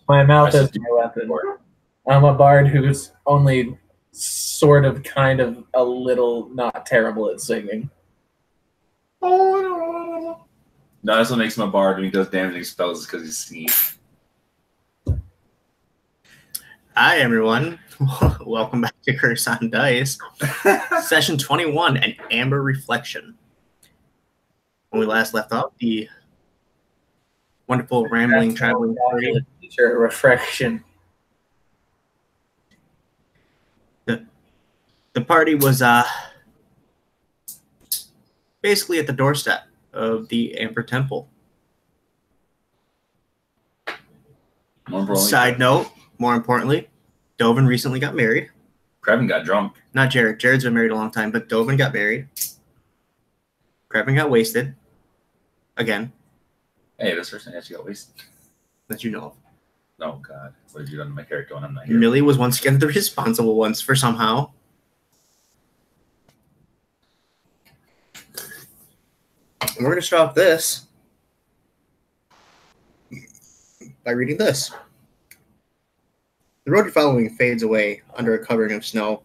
My mouth is my weapon. I'm a bard who's only sort of, kind of, a little not terrible at singing. No, that's what makes him a bard when he does damaging spells, is because he's singing. Hi, everyone. Welcome back to Curse on Dice. Session 21, an Amber Reflection. When we last left off, the wonderful rambling, traveling party. Reflection. The party was basically at the doorstep of the Amber Temple. Side note, more importantly, Dovin recently got married. Krevin got drunk. Not Jared. Jared's been married a long time, but Dovin got married. Krevin got wasted. Again. Hey, this person actually got wasted. That you know of. Oh, God. What have you done to my character when I'm not here? Millie was once again the responsible ones for somehow. We're going to start off this by reading this. The road you're following fades away under a covering of snow,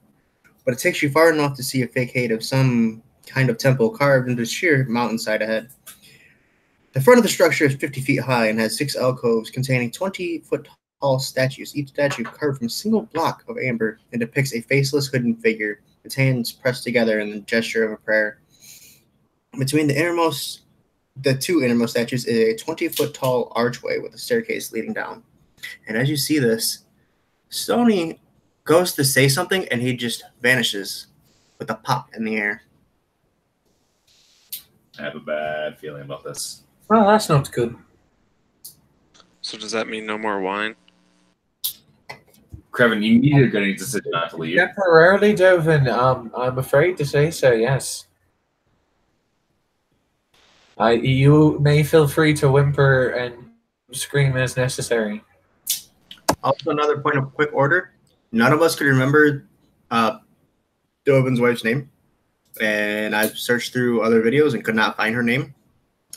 but it takes you far enough to see a facade of some kind of temple carved into sheer mountainside ahead. The front of the structure is 50 feet high and has 6 alcoves containing 20-foot-tall statues, each statue carved from a single block of amber and depicts a faceless hidden figure, its hands pressed together in the gesture of a prayer. Between the two innermost statues is a 20-foot-tall archway with a staircase leading down. And as you see this, Stoney goes to say something and he just vanishes with a pop in the air. I have a bad feeling about this. Well, that's not good. So does that mean no more wine? Krevin, you need a good decision not to leave. Temporarily, Dovin. I'm afraid to say so, yes. You may feel free to whimper and scream as necessary. Also, another point of quick order. None of us could remember Dovin's wife's name. And I've searched through other videos and could not find her name.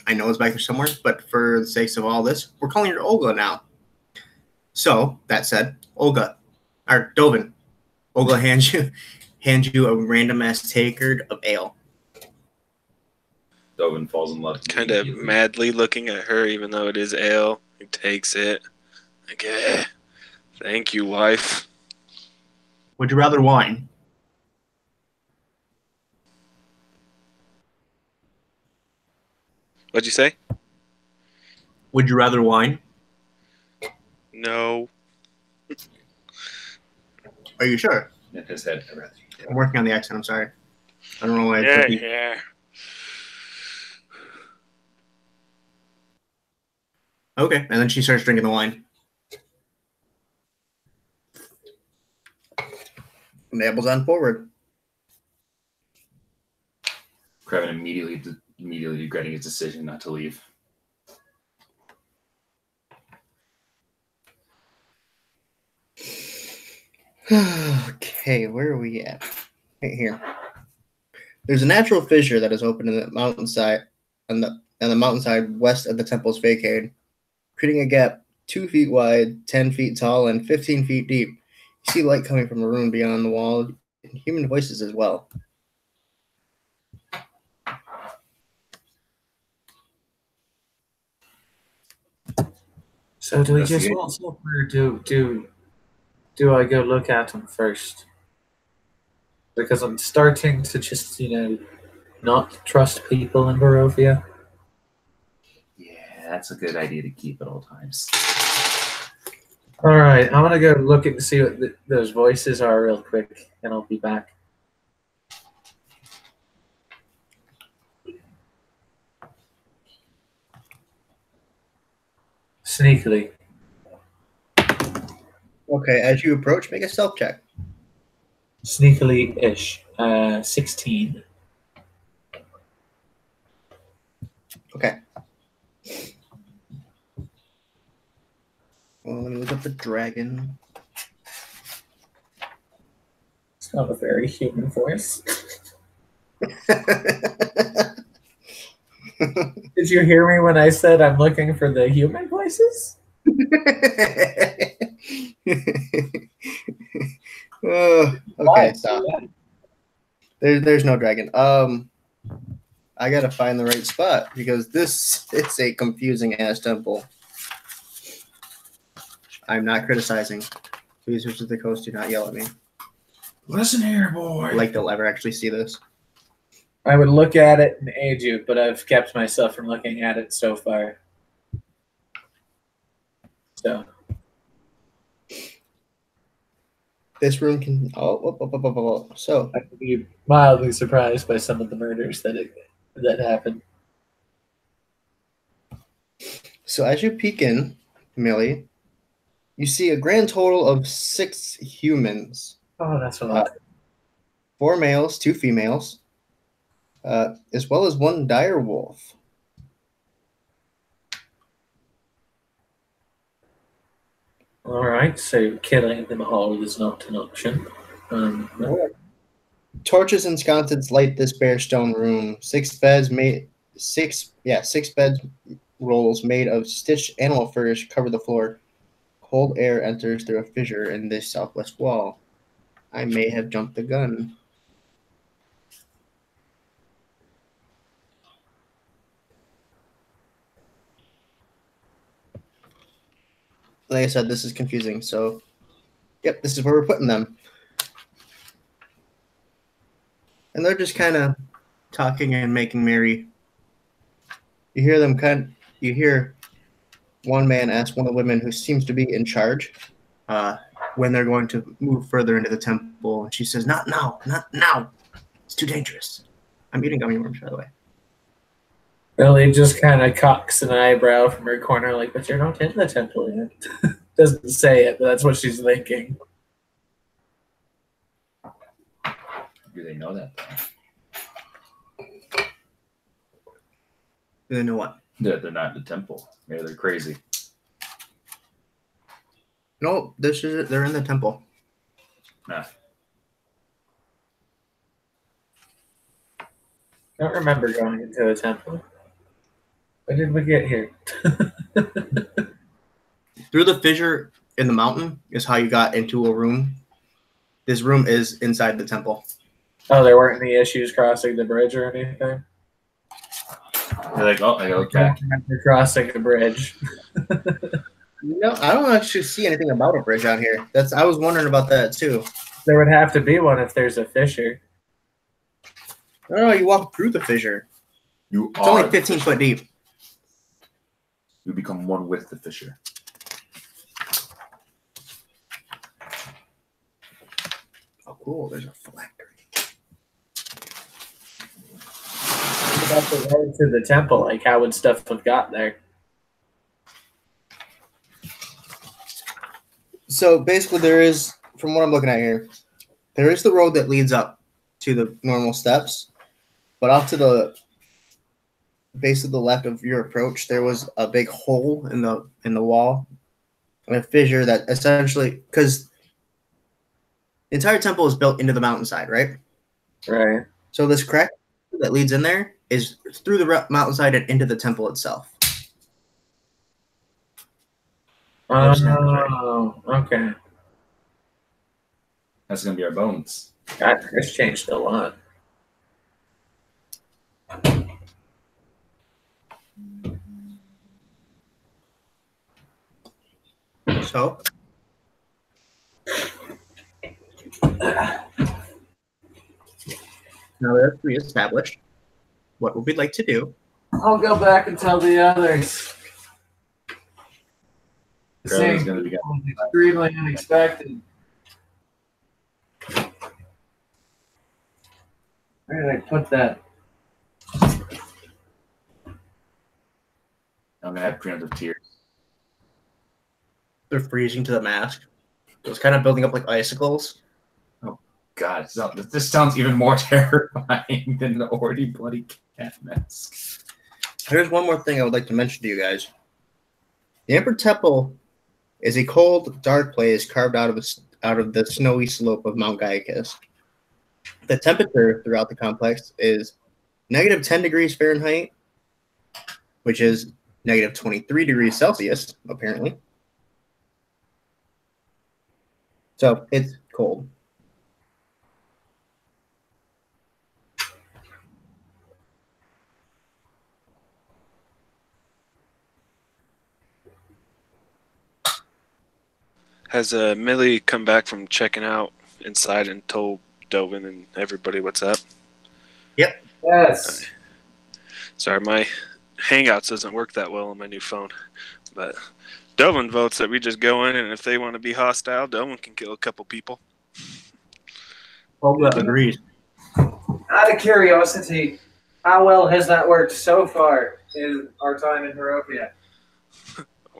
I know it's back there somewhere, but for the sakes of all this, we're calling her Olga now. So, that said, Olga, or Dovin, Olga hands you a random-ass tankard of ale. Dovin falls in love. Kind of madly looking at her, even though it is ale. He takes it. Like, thank you, wife. Would you rather wine? What'd you say? Would you rather wine? No. Are you sure? In his head. I'm working on the accent, I'm sorry. I don't know why. Yeah. Okay, and then she starts drinking the wine. Nabbles on forward. Krevin immediately regretting his decision not to leave. Okay, where are we at? Right here. There's a natural fissure that is open in the mountainside on the mountainside west of the temple's facade, creating a gap 2 feet wide, 10 feet tall, and 15 feet deep. You see light coming from a room beyond the wall, and human voices as well. So do we just waltz up, or do I go look at them first? Because I'm starting to just, not trust people in Barovia. Yeah, that's a good idea to keep at all times. All right, I'm gonna go look and see what those voices are real quick, and I'll be back. Sneakily. Okay, as you approach, make a stealth check. Sneakily-ish. 16. Okay. Well, let me look up the dragon. It's not a very human voice. Did you hear me when I said I'm looking for the human voices? Okay, stop. There's no dragon. I gotta find the right spot because it's a confusing ass temple. I'm not criticizing. Please, Wizards of the Coast, do not yell at me. Listen here, boy. Like they'll ever actually see this. I would look at it and aid you, but I've kept myself from looking at it so far. So This room can. So I could be mildly surprised by some of the murders that happened. So as you peek in, Millie, you see a grand total of 6 humans. Oh, that's what 4 males, 2 females, as well as 1 dire wolf. All right, so killing them all is not an option. Torches and sconces light this bare stone room. 6 beds rolls made of stitched animal furs cover the floor. Cold air enters through a fissure in this southwest wall. I may have jumped the gun. Like I said, this is confusing. So, yep, this is where we're putting them. And they're just kind of talking and making merry. You hear them you hear one man ask one of the women who seems to be in charge when they're going to move further into the temple. And she says, not now, not now. It's too dangerous. I'm eating gummy worms, by the way. Billy just kind of cocks an eyebrow from her corner, like, but you're not in the temple yet. Doesn't say it, but that's what she's thinking. Do they know that? Do they know what? They're not in the temple. Maybe they're crazy. No, they're in the temple. Nah. Don't remember going into a temple. When did we get here? Through the fissure in the mountain is how you got into a room. This room is inside the temple. Oh, there weren't any issues crossing the bridge or anything? They're like, oh, I go I okay. don't remember crossing the bridge. No, I don't actually see anything about a bridge on here. I was wondering about that too. There would have to be one if there's a fissure. No, you walk through the fissure. You It's are only the 15 fissure. foot deep. You become one with the fissure. Oh, cool. There's a phylactery. What about the road to the temple? Like, how would stuff have got there? So basically, there is, from what I'm looking at here, there is the road that leads up to the normal steps, but off to the base of the left of your approach, there was a big hole in the wall, and a fissure that essentially, because the entire temple is built into the mountainside, right? Right. So this crack that leads in there is through the mountainside and into the temple itself. Oh, okay. That's gonna be our bones. God, Chris changed a lot. So now that we established what would we like to do? I'll go back and tell the others. Curly's Same gonna be was extremely unexpected. Where did I put that? I'm gonna have preemptive tears. They're freezing to the mask. So it's kind of building up like icicles. God, this sounds even more terrifying than the already bloody cat mask. Here's one more thing I would like to mention to you guys. The Emperor Temple is a cold, dark place carved out of the snowy slope of Mount Caicus. The temperature throughout the complex is negative 10 degrees Fahrenheit, which is negative 23 degrees Celsius, apparently. So it's cold. Has Millie come back from checking out inside and told Dovin and everybody what's up? Yes. Sorry, my Hangouts doesn't work that well on my new phone. But Dovin votes that we just go in, and if they want to be hostile, Dovin can kill a couple people. Olga agrees. Out of curiosity, how well has that worked so far in our time in Barovia?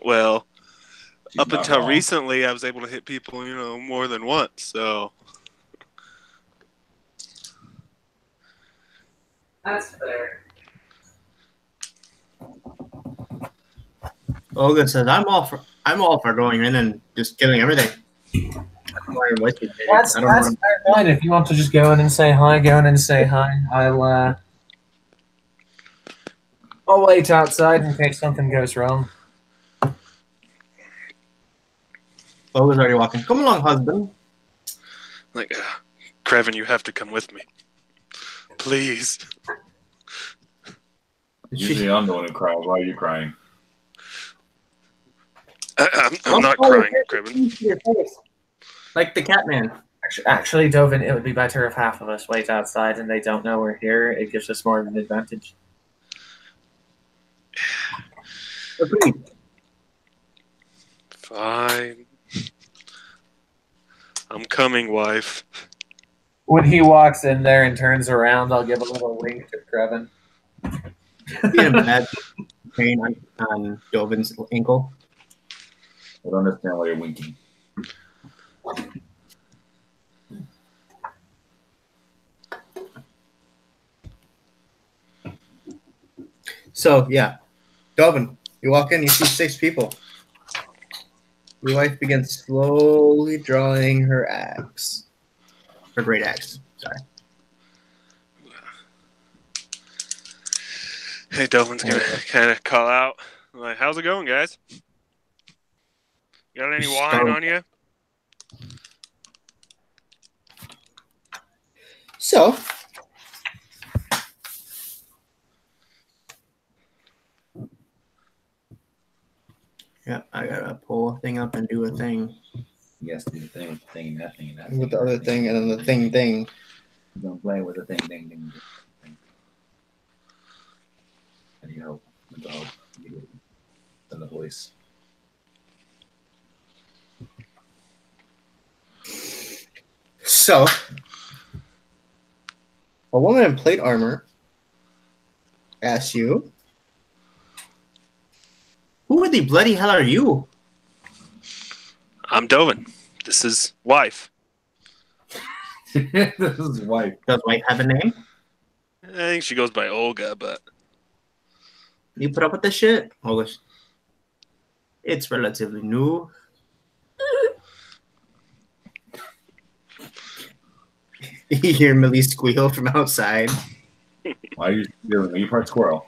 Well, She's up not until wrong. recently, I was able to hit people, more than once. So That's fair. Olga says, "I'm all for going in and just killing everything." That's I don't know. fair fine. If you want to just go in and say hi, go in and say hi. I'll wait outside in case something goes wrong. Olga's already walking. Come along, husband. like, Krevin, you have to come with me, please. Usually I'm the one who cries. Why are you crying? I'm not crying, Krevin. Like the Catman. Actually, Dovin, it would be better if half of us wait outside and they don't know we're here. It gives us more of an advantage. Agreed. Fine. I'm coming, wife. When he walks in there and turns around, I'll give a little wink to Krevin. Being a bad pain on Dovin's ankle. I don't understand why you're winking. So yeah, Dovin, you walk in, you see 6 people. Your wife begins slowly drawing her axe. Her great axe. Sorry. Hey, Dovin's gonna kind of call out. Like, how's it going, guys? Got any wine on you? So, yeah, I gotta pull a thing up and do a thing Yes, do the thing with the thing and that thing and that with thing. the other thing and then the thing. Don't play with the thing. I need help. The dog. And the voice. So, a woman in plate armor asks you, "Who the bloody hell are you?" I'm Dovin. This is wife. This is wife. Does wife have a name? I think she goes by Olga, but You put up with this shit? Olga, it's relatively new. You hear Millie squeal from outside. Why are you doing? Are you part squirrel?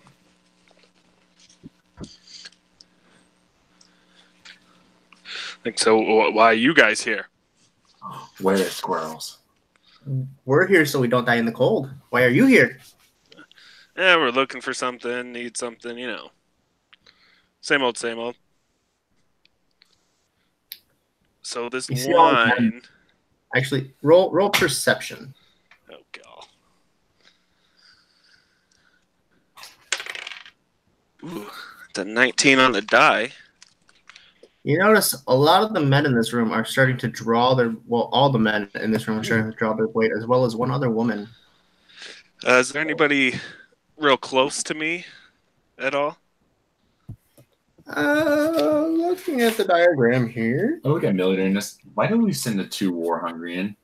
like, so why are you guys here? Where are squirrels? We're here so we don't die in the cold. Why are you here? Yeah, we're looking for something, need something, Same old, same old. So this You see all the wine. Actually, roll perception. Oh god. Ooh, it's a 19 on the die. You notice a lot of the men in this room are starting to draw all the men in this room are starting to draw their weight, as well as one other woman. Is there anybody real close to me at all? Looking at the diagram here. I look at militariness. Why don't we send the 2 war hungry in?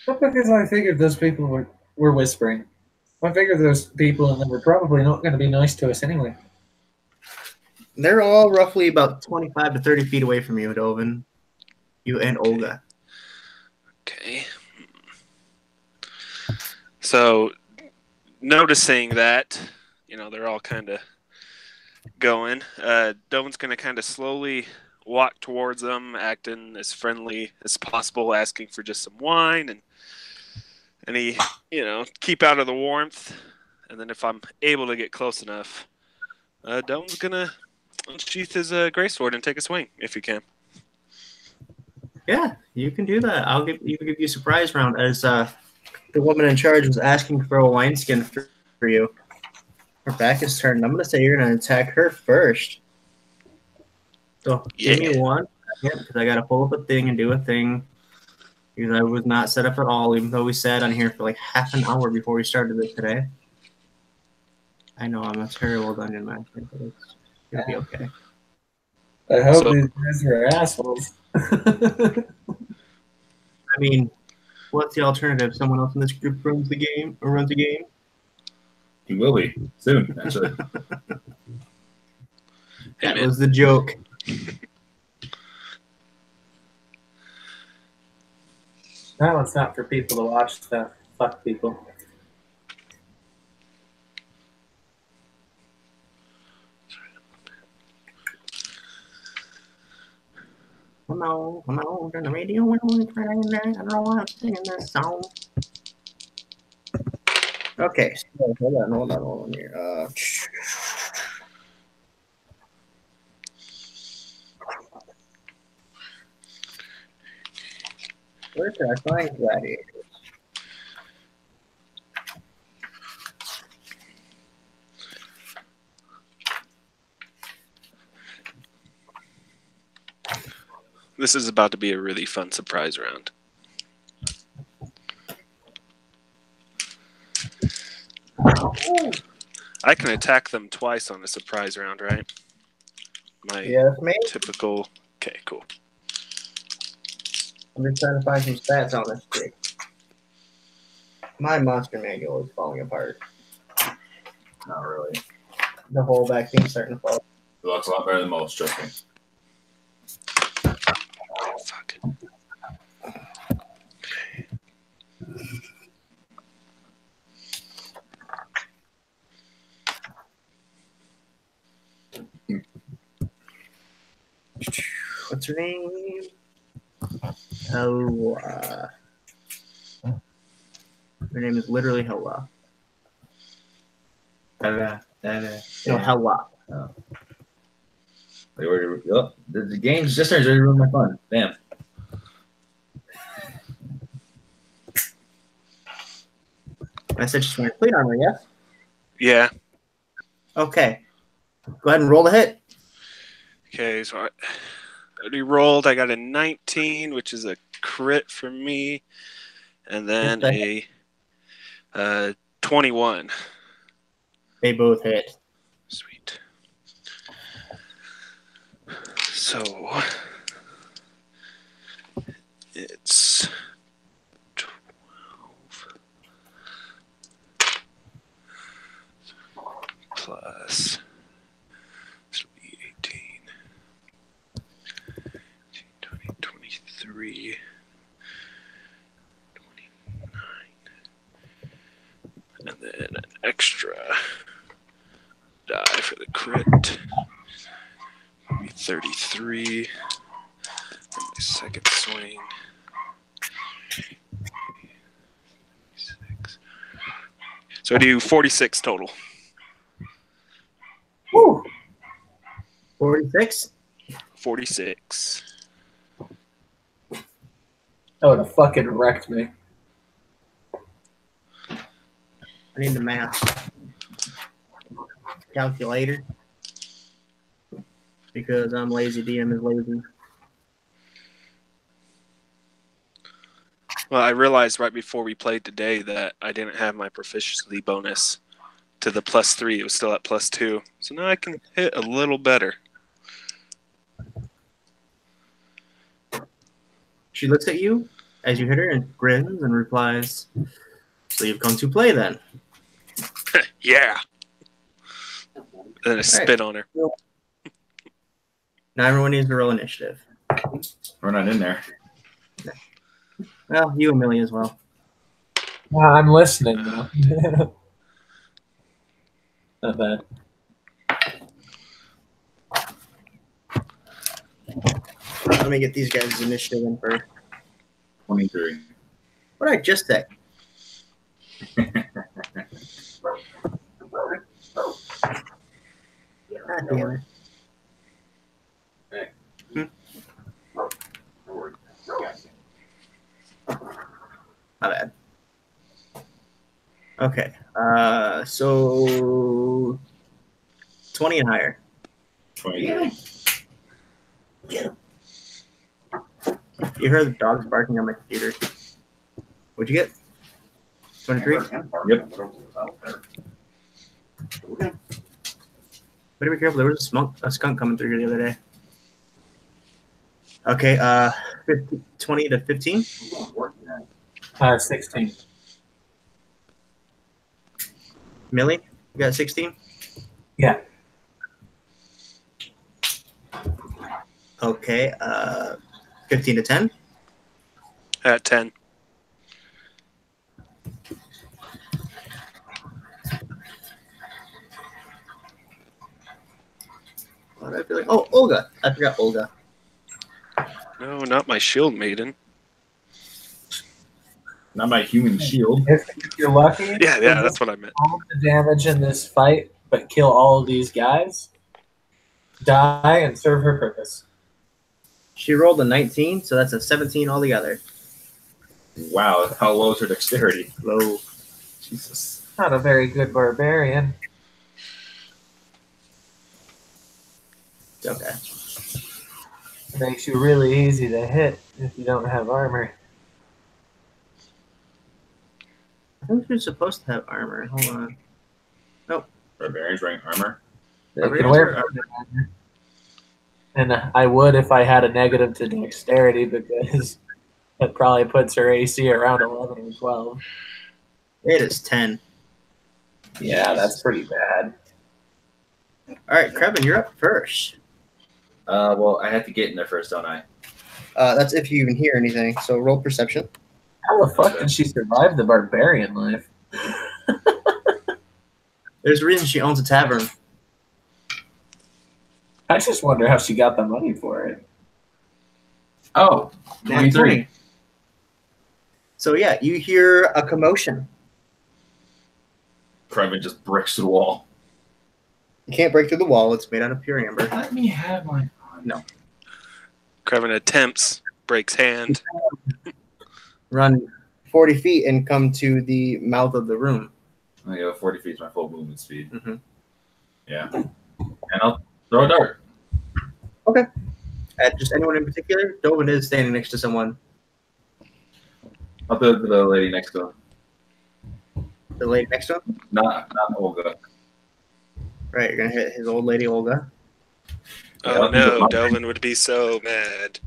Because I figured those people were whispering. I figured those people and they were probably not going to be nice to us anyway. They're all roughly about 25 to 30 feet away from you, Dovin. You and Olga. Okay. So, noticing that, they're all kind of going, Dovin's going to kind of slowly walk towards them, acting as friendly as possible, asking for just some wine and any, keep out of the warmth. And then if I'm able to get close enough, Dome's gonna unsheath his greatsword and take a swing if he can. Yeah, you can do that. I'll give you a surprise round as the woman in charge was asking for a wineskin for you. Her back is turned. I'm gonna say you're gonna attack her first. So give me 1 second because I gotta pull up a thing and do a thing. Because I was not set up at all, even though we sat on here for like half an hour before we started this today. I know I'm a terrible dungeon master, but it'll be okay. I hope these guys are assholes. I mean, what's the alternative? Someone else in this group runs the game. He will be soon, actually. That was the joke. That one's not for people to watch stuff. Fuck people. Come on, turn the radio on. I don't know why I'm singing this song. Okay, so hold on here. Where can I find gladiators? This is about to be a really fun surprise round. I can attack them twice on a surprise round, right? Yes, mate. Typical. Okay, cool. I'm just trying to find some stats on this thing. My monster manual is falling apart. Not really. The whole back thing's starting to fall. It looks a lot better than most, trust me. Oh, fuck. What's her name? Hella. Her name is literally Hella. No, Hella. Oh. The game's just started to ruin my fun. Bam. I said she's wearing plate armor, yes? Yeah. Okay. Go ahead and roll the hit. Okay, so I already rolled. I got a 19, which is a crit for me, and then a 21. They both hit. Sweet. So it's 12 plus 18, 20, 23, 29, and then an extra die for the crit. 33. My second swing. 6. So I do 46 total. Woo! 46? 46. That would have fucking wrecked me. I need the math. Calculator. Because I'm lazy, DM is lazy. Well, I realized right before we played today that I didn't have my proficiency bonus to the +3. It was still at +2. So now I can hit a little better. She looks at you as you hit her and grins and replies, "So you've come to play then?" Yeah. Then I spit on her. Now everyone needs to roll initiative. We're not in there. Well, you and Millie as well. I'm listening now. Not bad. let me get these guys' initiative in first. 23. What did I just say? God damn it. My bad. Okay. So 20 and higher. 23. You heard the dogs barking on my computer. What'd you get? 23? Yep. Better be careful. There was a skunk coming through here the other day. Okay, 20 to 15. 16. Millie, you got 16? Yeah. Okay, 15 to 10. At 10. What did I feel like? Oh, Olga. I forgot Olga. No, not my shield maiden. Not my human shield. If you're lucky, Yeah, that's what I meant. all the damage in this fight, but kill all of these guys, die, and serve her purpose. She rolled a 19, so that's a 17 altogether. Wow, how low is her dexterity? Low. Jesus. Not a very good barbarian. Okay. Makes you really easy to hit if you don't have armor. I think you're supposed to have armor. Hold on. Barbarians wearing armor? They Barbarians can wear are- armor. And I would if I had a negative to dexterity, because that probably puts her AC around 11 or 12. It is 10. Yeah, that's pretty bad. All right, Krevin, you're up first. Well, I have to get in there first, don't I? That's if you even hear anything. So roll perception. How the fuck did she survive the barbarian life? There's a reason she owns a tavern. I just wonder how she got the money for it. Oh, Nat 23. 20. So yeah, you hear a commotion. Krevin just bricks to the wall. You can't break through the wall. It's made out of pure amber. Let me have my... No. Krevin attempts, breaks hand. Run 40 feet and come to the mouth of the room. I go 40 feet is my full movement speed. Mm-hmm. Yeah. And I'll throw a dart. At just anyone in particular? Dovin is standing next to someone. I'll throw it to the lady next to him. The lady next to him? Not Olga. Right, you're going to hit his old lady Olga. Oh Yeah, no, I'll- Delvin would be so mad.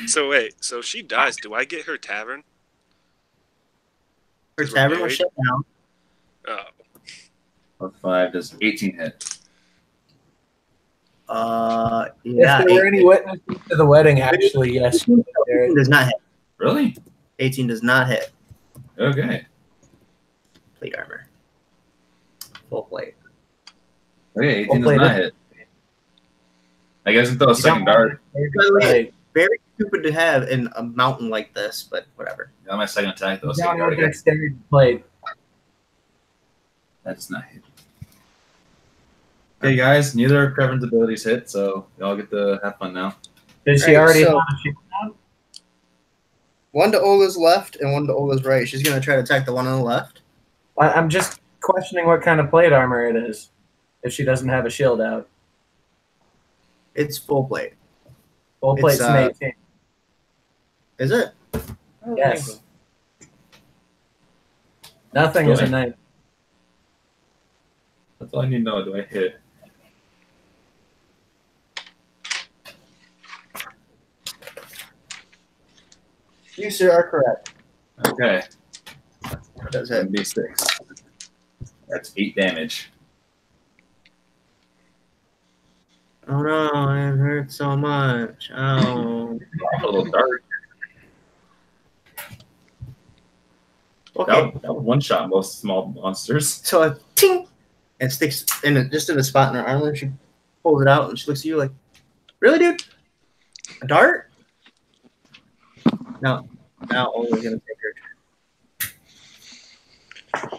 So wait, so if she dies, do I get her tavern? Her 'Cause we're tavern was married? shut down. Oh, Plus 5 does 18 hit. Yeah. if there were any witnesses to the wedding, actually, yes. 18 does not hit. Really? 18 does not hit. Okay. Plate armor. Full plate. Okay, 18 Well does played. not hit. I guess until a second dart. By the way, very stupid to have in a mountain like this, but whatever. Got my second attack though. Second dart again. Dexterity plate. That does not hit. Okay, guys, neither of Krevin's abilities hit, so y'all get to have fun now. Did she Right, already so- have a shield down? One to Olga's left and one to Olga's right. She's going to try to attack the one on the left. I'm just questioning what kind of plate armor it is if she doesn't have a shield out. It's full plate. Full plate's It's, an 18. Is it? Yes. Nothing is a 9. That's all I need to know. Do I hit? You, sir, are correct. Okay. It does hit. 76. That's 8 damage. Oh no, it hurts so much. Oh. A little dart. Okay. That would one shot most small monsters. So a ting and sticks in just in a spot in her arm, and she pulls it out and she looks at you like, Really, dude? A dart? No. Now only gonna take her turn.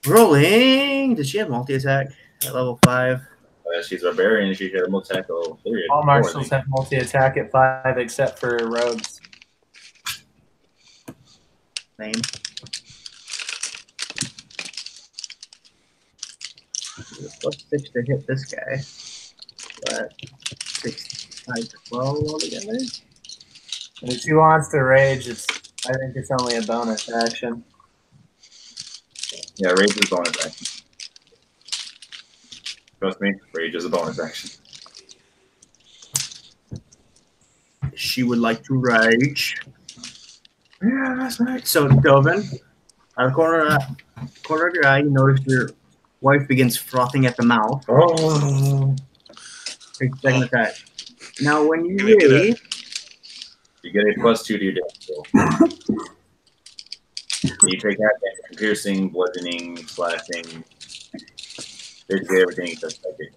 Rolling. Does she have multi-attack at level 5? She's a barbarian. She should have multi-attack at level 3. All marshals have multi-attack at 5 except for rogues. Same. Plus 6 to hit this guy. But 6, 5, 12 altogether. And if she wants to rage, I think it's only a bonus action. Yeah, rage is a bonus action. Trust me, rage is a bonus action. She would like to rage. Yeah, that's right. So, Dovin, out of the corner of your eye, you notice your wife begins frothing at the mouth. Oh. Take second attack. Now, when you Give me rage, You get a +2 to your death roll. You take half damage from piercing, bludgeoning, slashing, basically everything except psychic.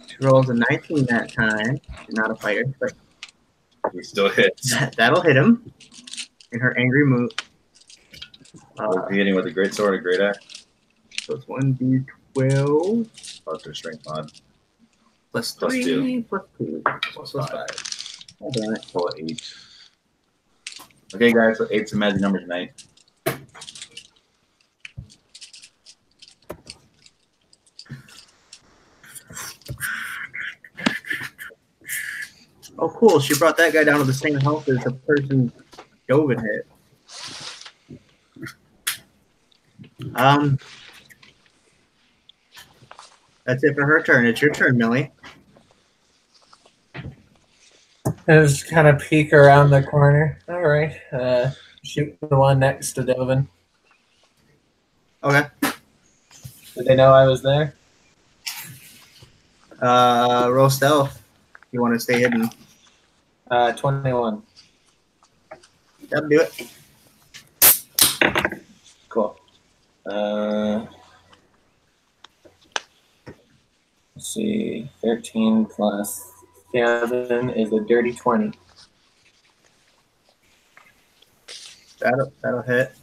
she rolls a 19 that time. She's not a fighter, but He still hits. that'll hit him in her angry mood. Hitting with a great sword, a great axe, So it's 1d12 plus her strength mod, plus Plus 3 2. plus 2 plus plus 5. 5. Hold on. Pull at 8. Okay, guys, so 8's a magic number tonight. Oh, cool. She brought that guy down to the same health as the person Dovin hit. That's it for her turn. It's your turn, Millie. I just kind of peek around the corner. All right. Shoot the one next to Dovin. Okay. Did they know I was there? Roll stealth. You want to stay hidden. 21. That'll do it. Cool. Let's see. 13 plus 7 is a dirty 20. That'll hit.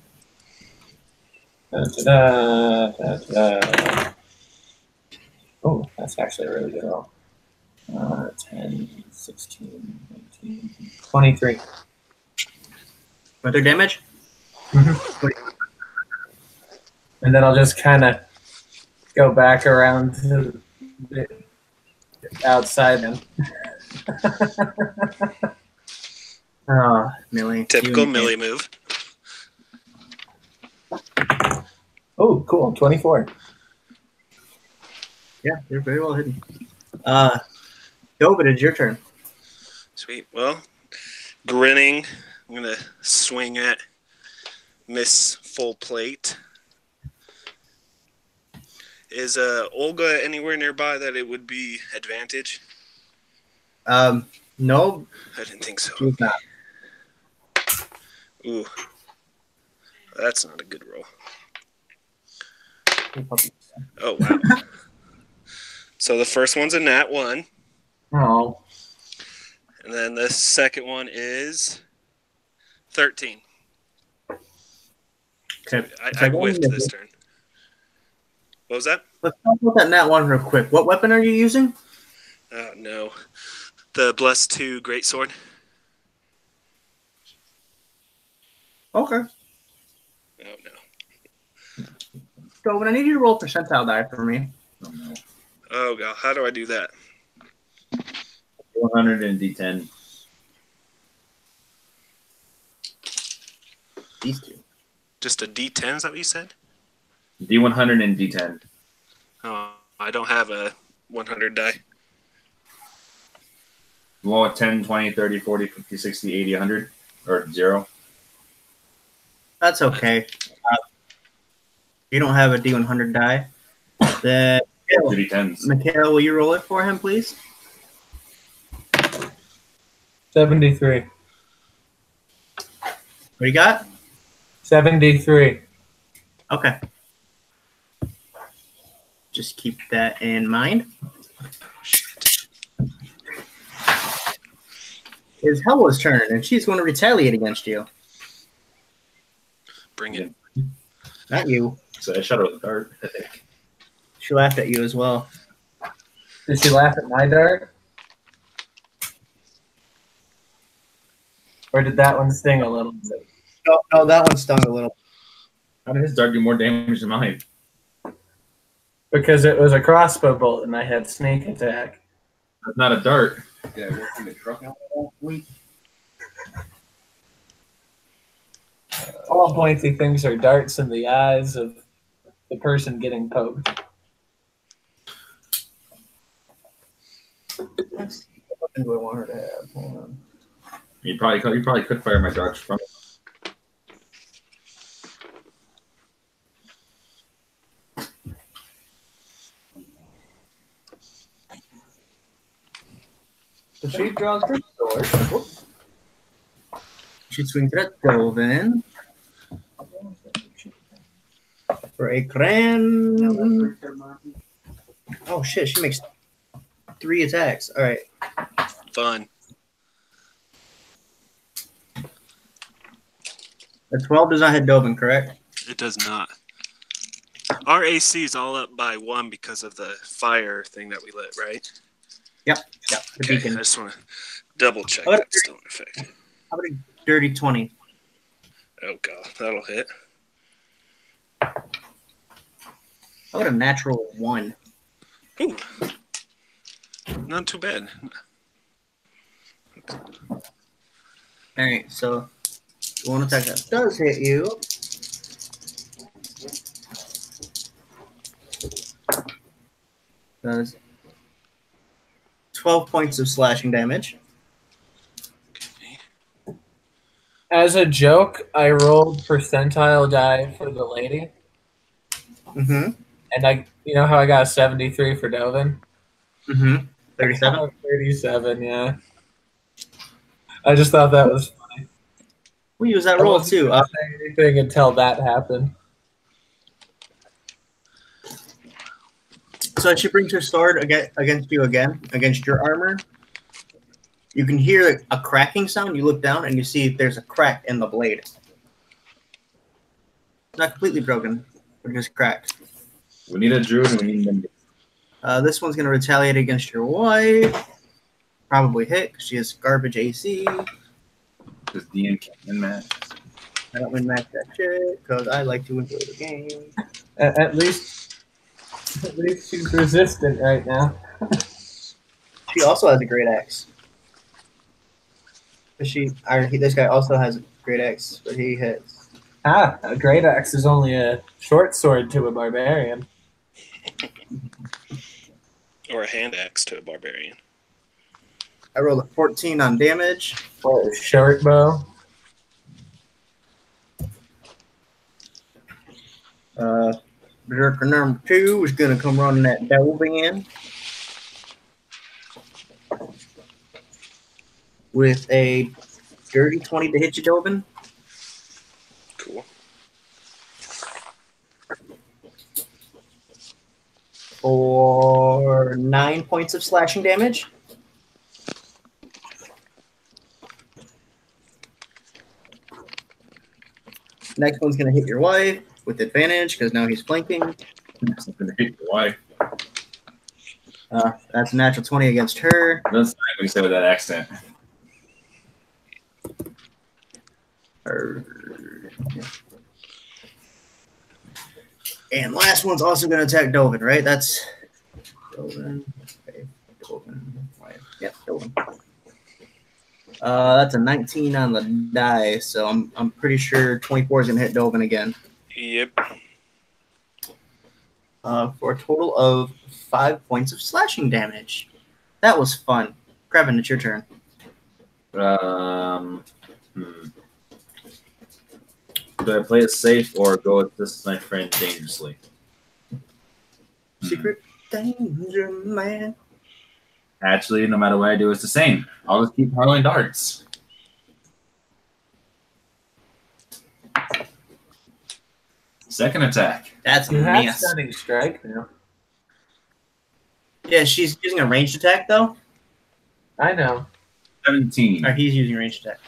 Da-da-da, da-da-da. Oh, that's actually a really good roll. 10, 16, 19, 23. Want their damage? And then I'll just kind of go around to the outside then. Oh, Millie. Typical You- Millie move. Oh, cool. 24. Yeah, you're very well hidden. Dovin, it's your turn. Sweet. Well, grinning. I'm gonna swing at Miss Full Plate. Is Olga anywhere nearby that it would be advantage? No, I didn't think so. she's not. Ooh, that's not a good roll. Oh wow. So the first one's a nat 1, Oh. and then the second one is 13. Okay. I whiffed this turn. What was that? Let's talk about that nat 1 real quick. What weapon are you using? Oh no, the Blessed 2 Greatsword. Okay. Oh no. Dovin, I need you to roll a percentile die for me. Oh, no. Oh god, how do I do that? 100 and D10. These two. Just a D10? Is that what you said? D100 and D10. Oh, I don't have a 100 die. You want 10, 20, 30, 40, 50, 60, 80, 100? Or 0? That's okay. You don't have a D100 die. Then, 2 D10s. Mikhail, will you roll it for him, please? 73. What do you got? 73. Okay. just keep that in mind. It's Hella's turn, and she's going to retaliate against you. Bring it. Not you. So I shot her with a dart, I think. She laughed at you as well. Did she laugh at my dart? Or did that one sting a little bit? No, that one stung a little. How did his dart do more damage than mine? Because it was a crossbow bolt and I had sneak attack. That's not a dart. Yeah, I worked in the truck out all week. All pointy things are darts in the eyes of the person getting poked. What do I want her to have? Hold on. You probably could fire my darts from it. So she draws her sword. Whoops. She swings it at Dovin. For a grand. Oh shit, she makes 3 attacks. Alright. Fun. The 12 does not hit Dovin, correct? It does not. Our AC is all up by 1 because of the fire thing that we lit, right? Yep. The Okay, I beacon. just want to double check How about that's still in effect. How about a dirty 20? Oh god, that'll hit. How about a natural 1? Ooh. Not too bad. Alright, so one attack that does hit you. Does 12 points of slashing damage. As a joke, I rolled percentile die for the lady, Mm-hmm. and you know how I got a 73 for Dovin? Mm-hmm. 37? 37, yeah. I just thought that was funny. We use that I roll wasn't too. gonna say anything until that happened. So as she brings her sword against you again, against your armor, you can hear a cracking sound. You look down and you see there's a crack in the blade. It's not completely broken, but just cracked. We need a druid and we need them. This one's going to retaliate against your wife. Probably hit because she has garbage AC. Because DN can't win match. I don't win match that shit because I like to enjoy the game. At least she's resistant right now. She also has a great axe. This guy also has a great axe, but he hits. A great axe is only a short sword to a barbarian. Or a hand axe to a barbarian. I rolled a 14 on damage. Or a short bow. Berserker number 2 is going to come running that delving in with a dirty 20 to hit you, Dovin. Cool. For 9 points of slashing damage. Next one's going to hit your wife with advantage because now he's flanking. Something to hit your wife. That's a natural 20 against her. That's not what you say with that accent. And last one's also going to attack Dovin, right? That's Dovin. Okay. Dovin. Yep, Dovin. That's a 19 on the die, so I'm pretty sure 24 is going to hit Dovin again. Yep. For a total of 5 points of slashing damage. That was fun. Krevin, it's your turn. Do I play it safe or go with this my friend dangerously? Secret danger, man. Actually, no matter what I do, it's the same. I'll just keep hurling darts. Second attack. That's You have miss. stunning strike now. Yeah, she's using a ranged attack though. I know. 17. Or he's using ranged attack.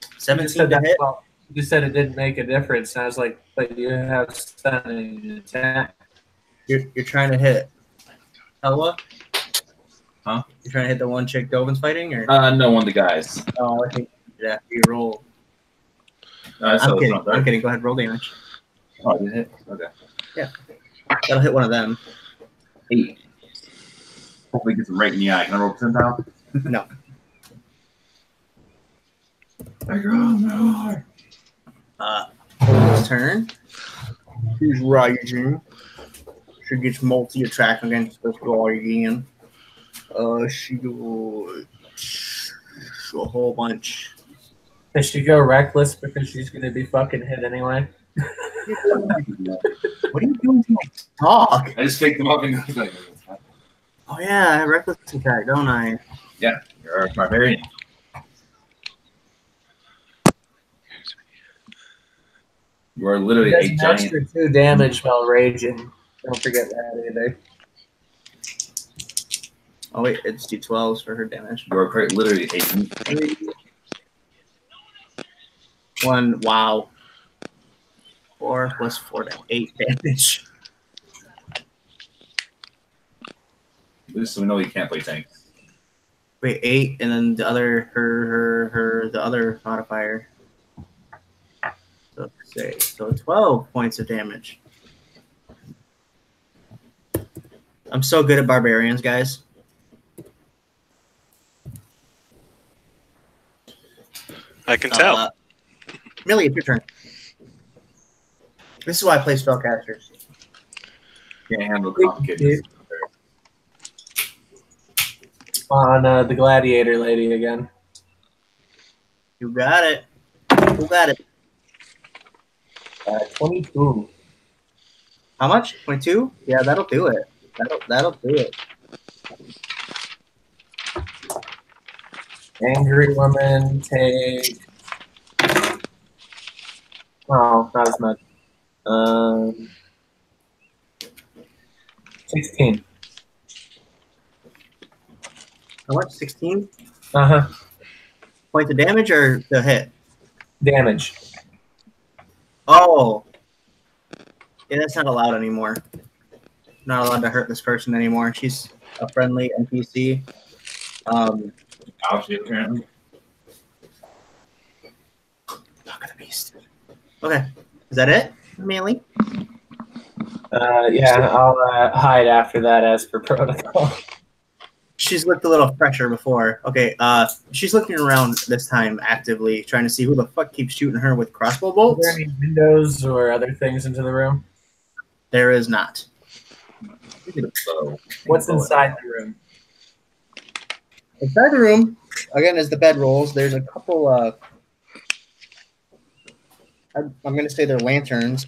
You just 17 said to that. hit. Well, you just said it didn't make a difference, and I was like, but you have stunning attack. You're trying to hit Ella? Huh? You're trying to hit the one chick Dovin's fighting, or? No, one of the guys. Oh, I think yeah. You roll. So I'm it's kidding. not there. I'm kidding. Go ahead, roll damage. Oh, did it hit? Okay. That'll hit one of them. 8. Hopefully it gets him right in the eye. Can I roll percentile? No. His turn. He's rising. She gets multi-attack against this guy again. She goes a whole bunch. Does she go reckless because she's going to be fucking hit anyway? What are you doing to my dog? I just picked him up and he's like, Oh yeah, I have reckless attack, don't I? yeah, you're a barbarian. You are literally Does a an giant. extra 2 damage while raging. Don't forget that either. Oh wait, it's D12s for her damage. You are quite literally a 1, wow. 4 plus 4 to 8 damage. Just so we know you can't play tanks. Wait, 8, and then the other the other modifier. So say 12 points of damage. I'm so good at barbarians, guys. I can tell. Millie, it's your turn. This is why I play spellcasters. Can't handle complicated. On the gladiator lady again. You got it. Who got it? 22. How much? 22? Yeah, that'll do it. That'll do it. Angry woman, take. Oh, not as much. 16. How much? 16 Uh-huh. points of damage or the hit? Damage. Oh. Yeah, that's not allowed anymore. Not allowed to hurt this person anymore. She's a friendly NPC. Obviously, apparently. Look at the beast. Okay. Is that it, Manly? Yeah, I'll hide after that as per protocol. She's looked a little fresher before. Okay, she's looking around this time actively, trying to see who the fuck keeps shooting her with crossbow Are bolts. there any windows or other things into the room? There is not. What's inside the room? Inside the room, again, as the bed rolls, there's a couple, I'm going to say they're lanterns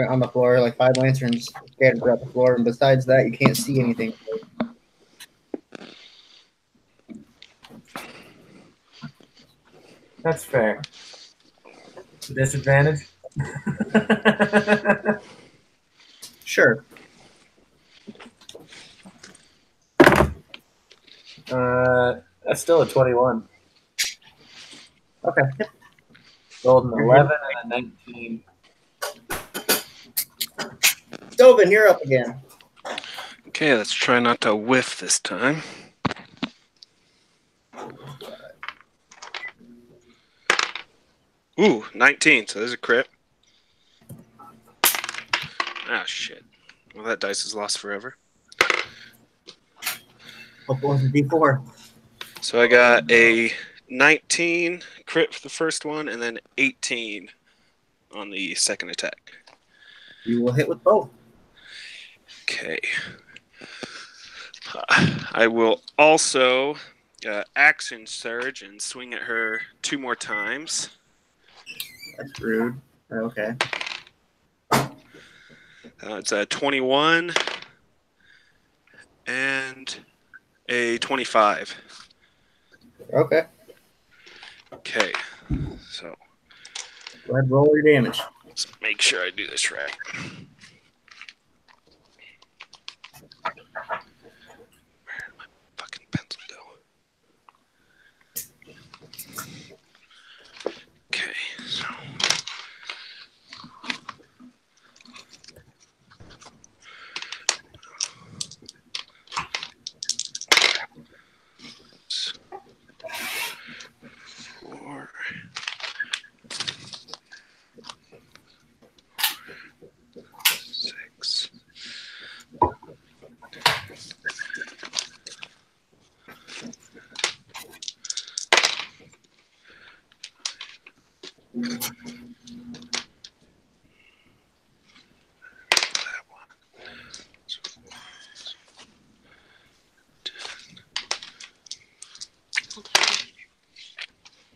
on the floor, like 5 lanterns scattered throughout the floor, and besides that, you can't see anything. That's fair. Disadvantage? Sure. That's still a 21. Okay. Rolled an 11 and a 19. Dovin, you're up again. Okay, let's try not to whiff this time. Ooh, 19, so there's a crit. Ah, shit. Well, that dice is lost forever. Hope it wasn't D4. So I got a 19 crit for the first one, and then 18 on the second attack. You will hit with both. Okay. I will also action surge and swing at her 2 more times. That's rude. Okay. It's a 21 and a 25. Okay. Okay, so Go ahead, roll your damage. let's make sure I do this right.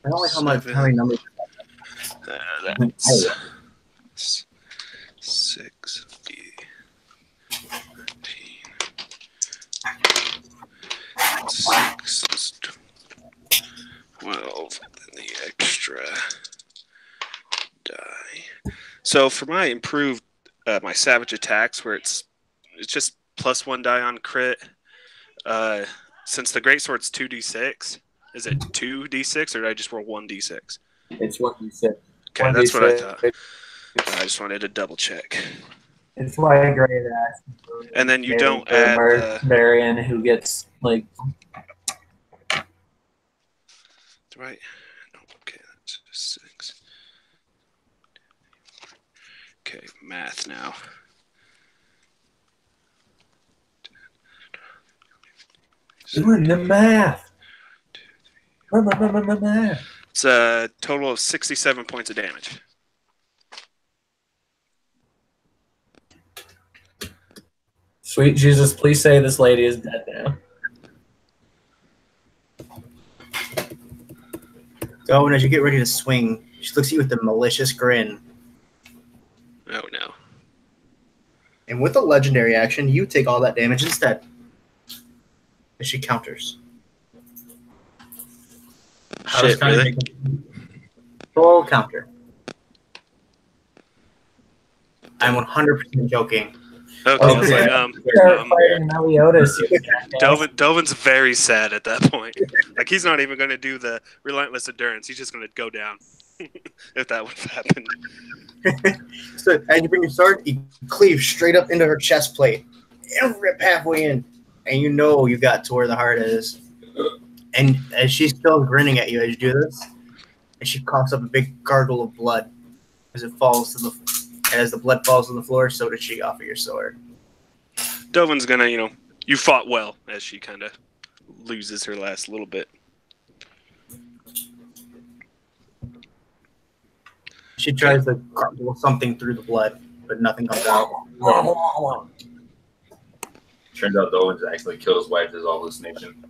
I don't like how many numbers. That's 6, 6 is 12, and then the extra die. So for my improved, my savage attacks, where it's just +1 die on crit. Since the greatsword's 2d6, is it 2d6 or did I just roll 1d6? It's 1d6. Okay, that's what I thought. I just wanted to double check. It's why I grade asked. And then you don't add Marion, who gets like. Right. No, okay, that's 6. Okay, math now. Doing the math. Math. It's a total of 67 points of damage. Sweet Jesus, please say this lady is dead now. So, and as you get ready to swing, she looks at you with a malicious grin. Oh, no. And with a legendary action, you take all that damage instead. As she counters. Shit, really? Full counter. I'm 100% joking. Okay, I was like, Start fighting Meliodas. Delvin's very sad at that point. Like, he's not even going to do the relentless endurance. He's just going to go down if that would happen. So, as you bring your sword, you cleave straight up into her chest plate and rip halfway in. And you know you got to where the heart is. And as she's still grinning at you as you do this, and she coughs up a big gargle of blood as it falls to as the blood falls to the floor, so does she off of your sword. Delvin's going to, you fought well as she kind of loses her last little bit. She tries to gargle something through the blood, but nothing comes out. Turns out Owens actually killed his wife as all hallucination.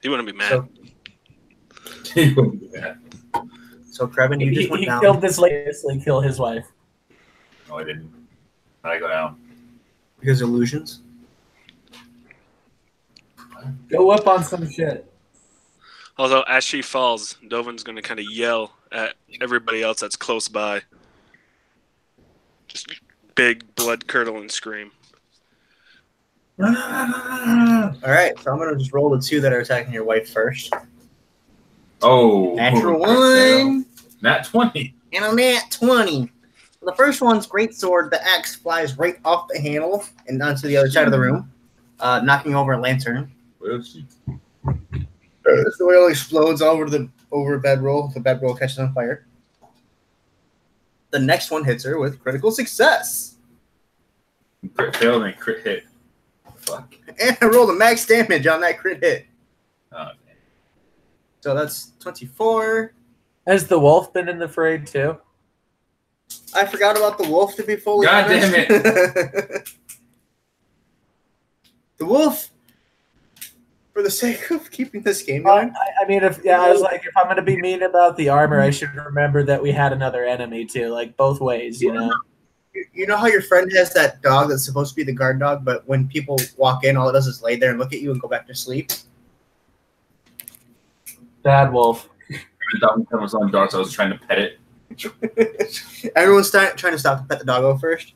He wouldn't be mad. He wouldn't be mad. So, Krevin, you just went he down. killed this lady to kill his wife. No, I didn't. How'd I go down? Because illusions? Go up on some shit. Although, as she falls, Dovin's going to kind of yell at everybody else that's close by. Just big blood-curdling scream. All right, so I'm going to just roll the 2 that are attacking your wife first. Oh. Natural 1. Nat 20. And a nat 20. The first one's greatsword. The axe flies right off the handle and onto the other side of the room, knocking over a lantern. Where is she? The oil explodes over a bedroll. The bedroll catches on fire. The next one hits her with critical success. Crit failed and crit hit. Fuck. And I rolled a max damage on that crit hit. Oh, man. So that's 24. Has the wolf been in the fray too? I forgot about the wolf, to be fully God honest. damn it. The wolf, for the sake of keeping this game going. I mean, I was like, if I'm going to be mean about the armor, I should remember that we had another enemy too, like both ways, you know? You know how your friend has that dog that's supposed to be the guard dog, but when people walk in, all it does is lay there and look at you and go back to sleep? Bad wolf. The dog was on dark, so I was trying to pet it. Everyone's trying to stop to pet the doggo first.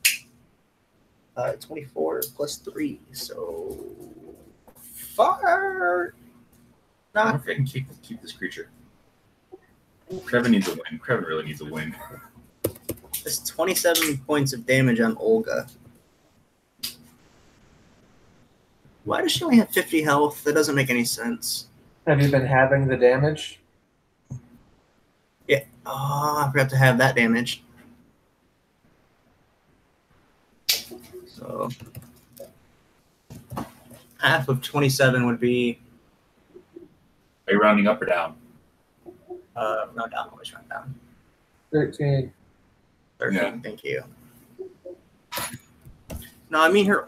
24 plus 3, so 5. I wonder if I can keep this creature. Krevin needs a win. Krevin really needs a win. That's 27 points of damage on Olga. Why does she only have 50 health? That doesn't make any sense. Have you been having the damage? Yeah. Oh, I forgot to have that damage. So half of 27 would be. Are you rounding up or down? No, down. Always round down. 13. 13. Yeah. Thank you. No, I mean her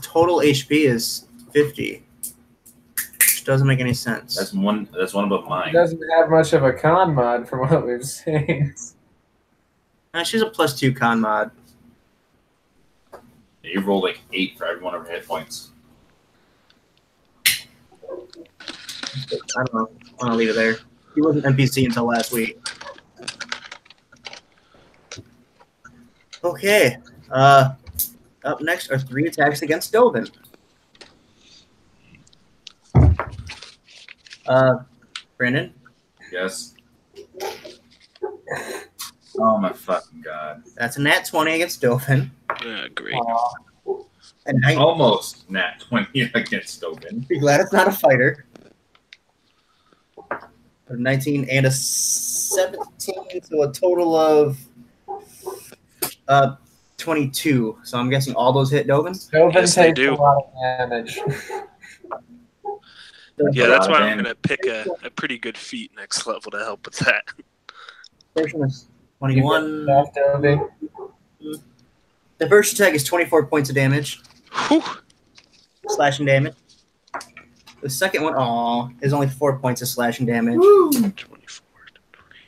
total HP is 50. which doesn't make any sense. That's one above He mine. doesn't have much of a con mod from what we've seen. She's a +2 con mod. You rolled like 8 for every one of her hit points. I don't know. I'm gonna leave it there. He wasn't NPC until last week. Okay. Up next are 3 attacks against Dovin. Brandon, Yes. Oh my fucking god. that's a nat 20 against Dovin. Yeah, great. And 19. Almost nat 20 against Dovin. Be glad it's not a fighter. A 19 and a 17, so a total of 22. So I'm guessing all those hit Dovin. Dovin Yes, they takes do. a lot of damage. Yeah, that's why I'm damage. gonna pick a pretty good feat next level to help with that. First one is 21. Left, Dovin. The first attack is 24 points of damage, Whew. slashing damage. The second one, is only 4 points of slashing damage. 24.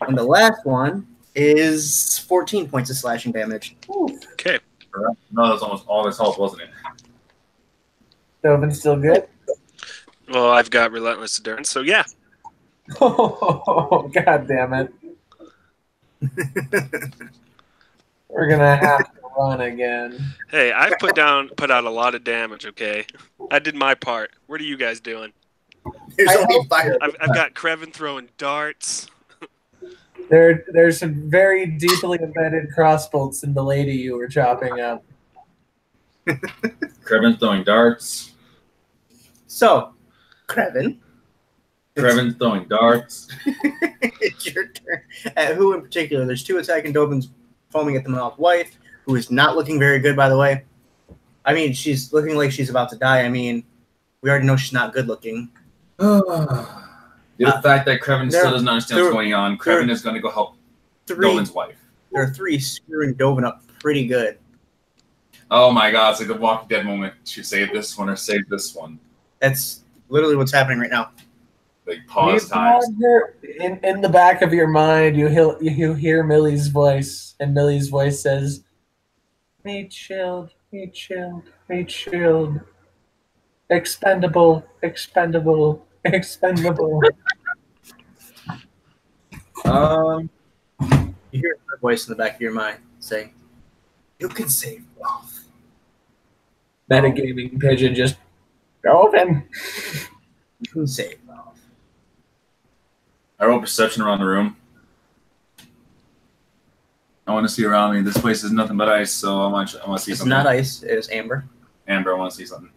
And the last one is 14 points of slashing damage. Okay. No, that was almost all his health, wasn't it? Dovin's still good. Well, I've got relentless endurance, so yeah. Oh, God damn it. We're gonna have to run again. Hey, I've put out a lot of damage. Okay, I did my part. What are you guys doing? There's I only hope 5. I've got Krevin throwing darts. There's some very deeply embedded crossbolts in the lady you were chopping up. Krevin's throwing darts. So, Krevin, Krevin's throwing darts. it's your turn. Who in particular? There's 2 attacking Dovin's foaming at the mouth wife, who is not looking very good, by the way. I mean, she's looking like she's about to die. I mean, we already know she's not good looking. The fact that Krevin still doesn't understand what's going on, Krevin there- is going to go help 3. Dovin's wife. There are 3 screwing Dovin up pretty good. Oh my god, it's like the Walking Dead moment. Should save this one or save this one. That's literally what's happening right now. Like pause times. In the back of your mind, you hear Millie's voice, and Millie's voice says, "Be chilled, be chilled, be chilled. Expendable, expendable, expendable." You hear a voice in the back of your mind saying, "You can save both." Metagaming pigeon just Dovin. You can save both. I roll perception around the room. I want to see around me. This place is nothing but ice, so I want to see It's something. not ice. It is amber. Amber, I want to see something.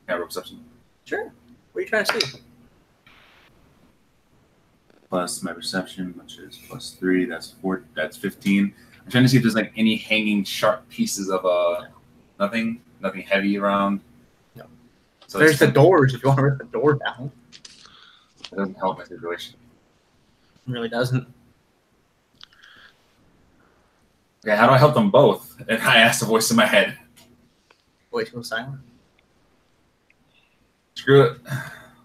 Can I roll perception? Sure. What are you trying to see? Plus my perception, which is +3. That's 4. That's 15. I'm trying to see if there's like any hanging sharp pieces of nothing heavy around. No. So There's the doors. If you want to rip the door down, It doesn't help my situation. it really doesn't. Okay, how do I help them both? And I asked the voice in my head. Voice goes silent. Screw it.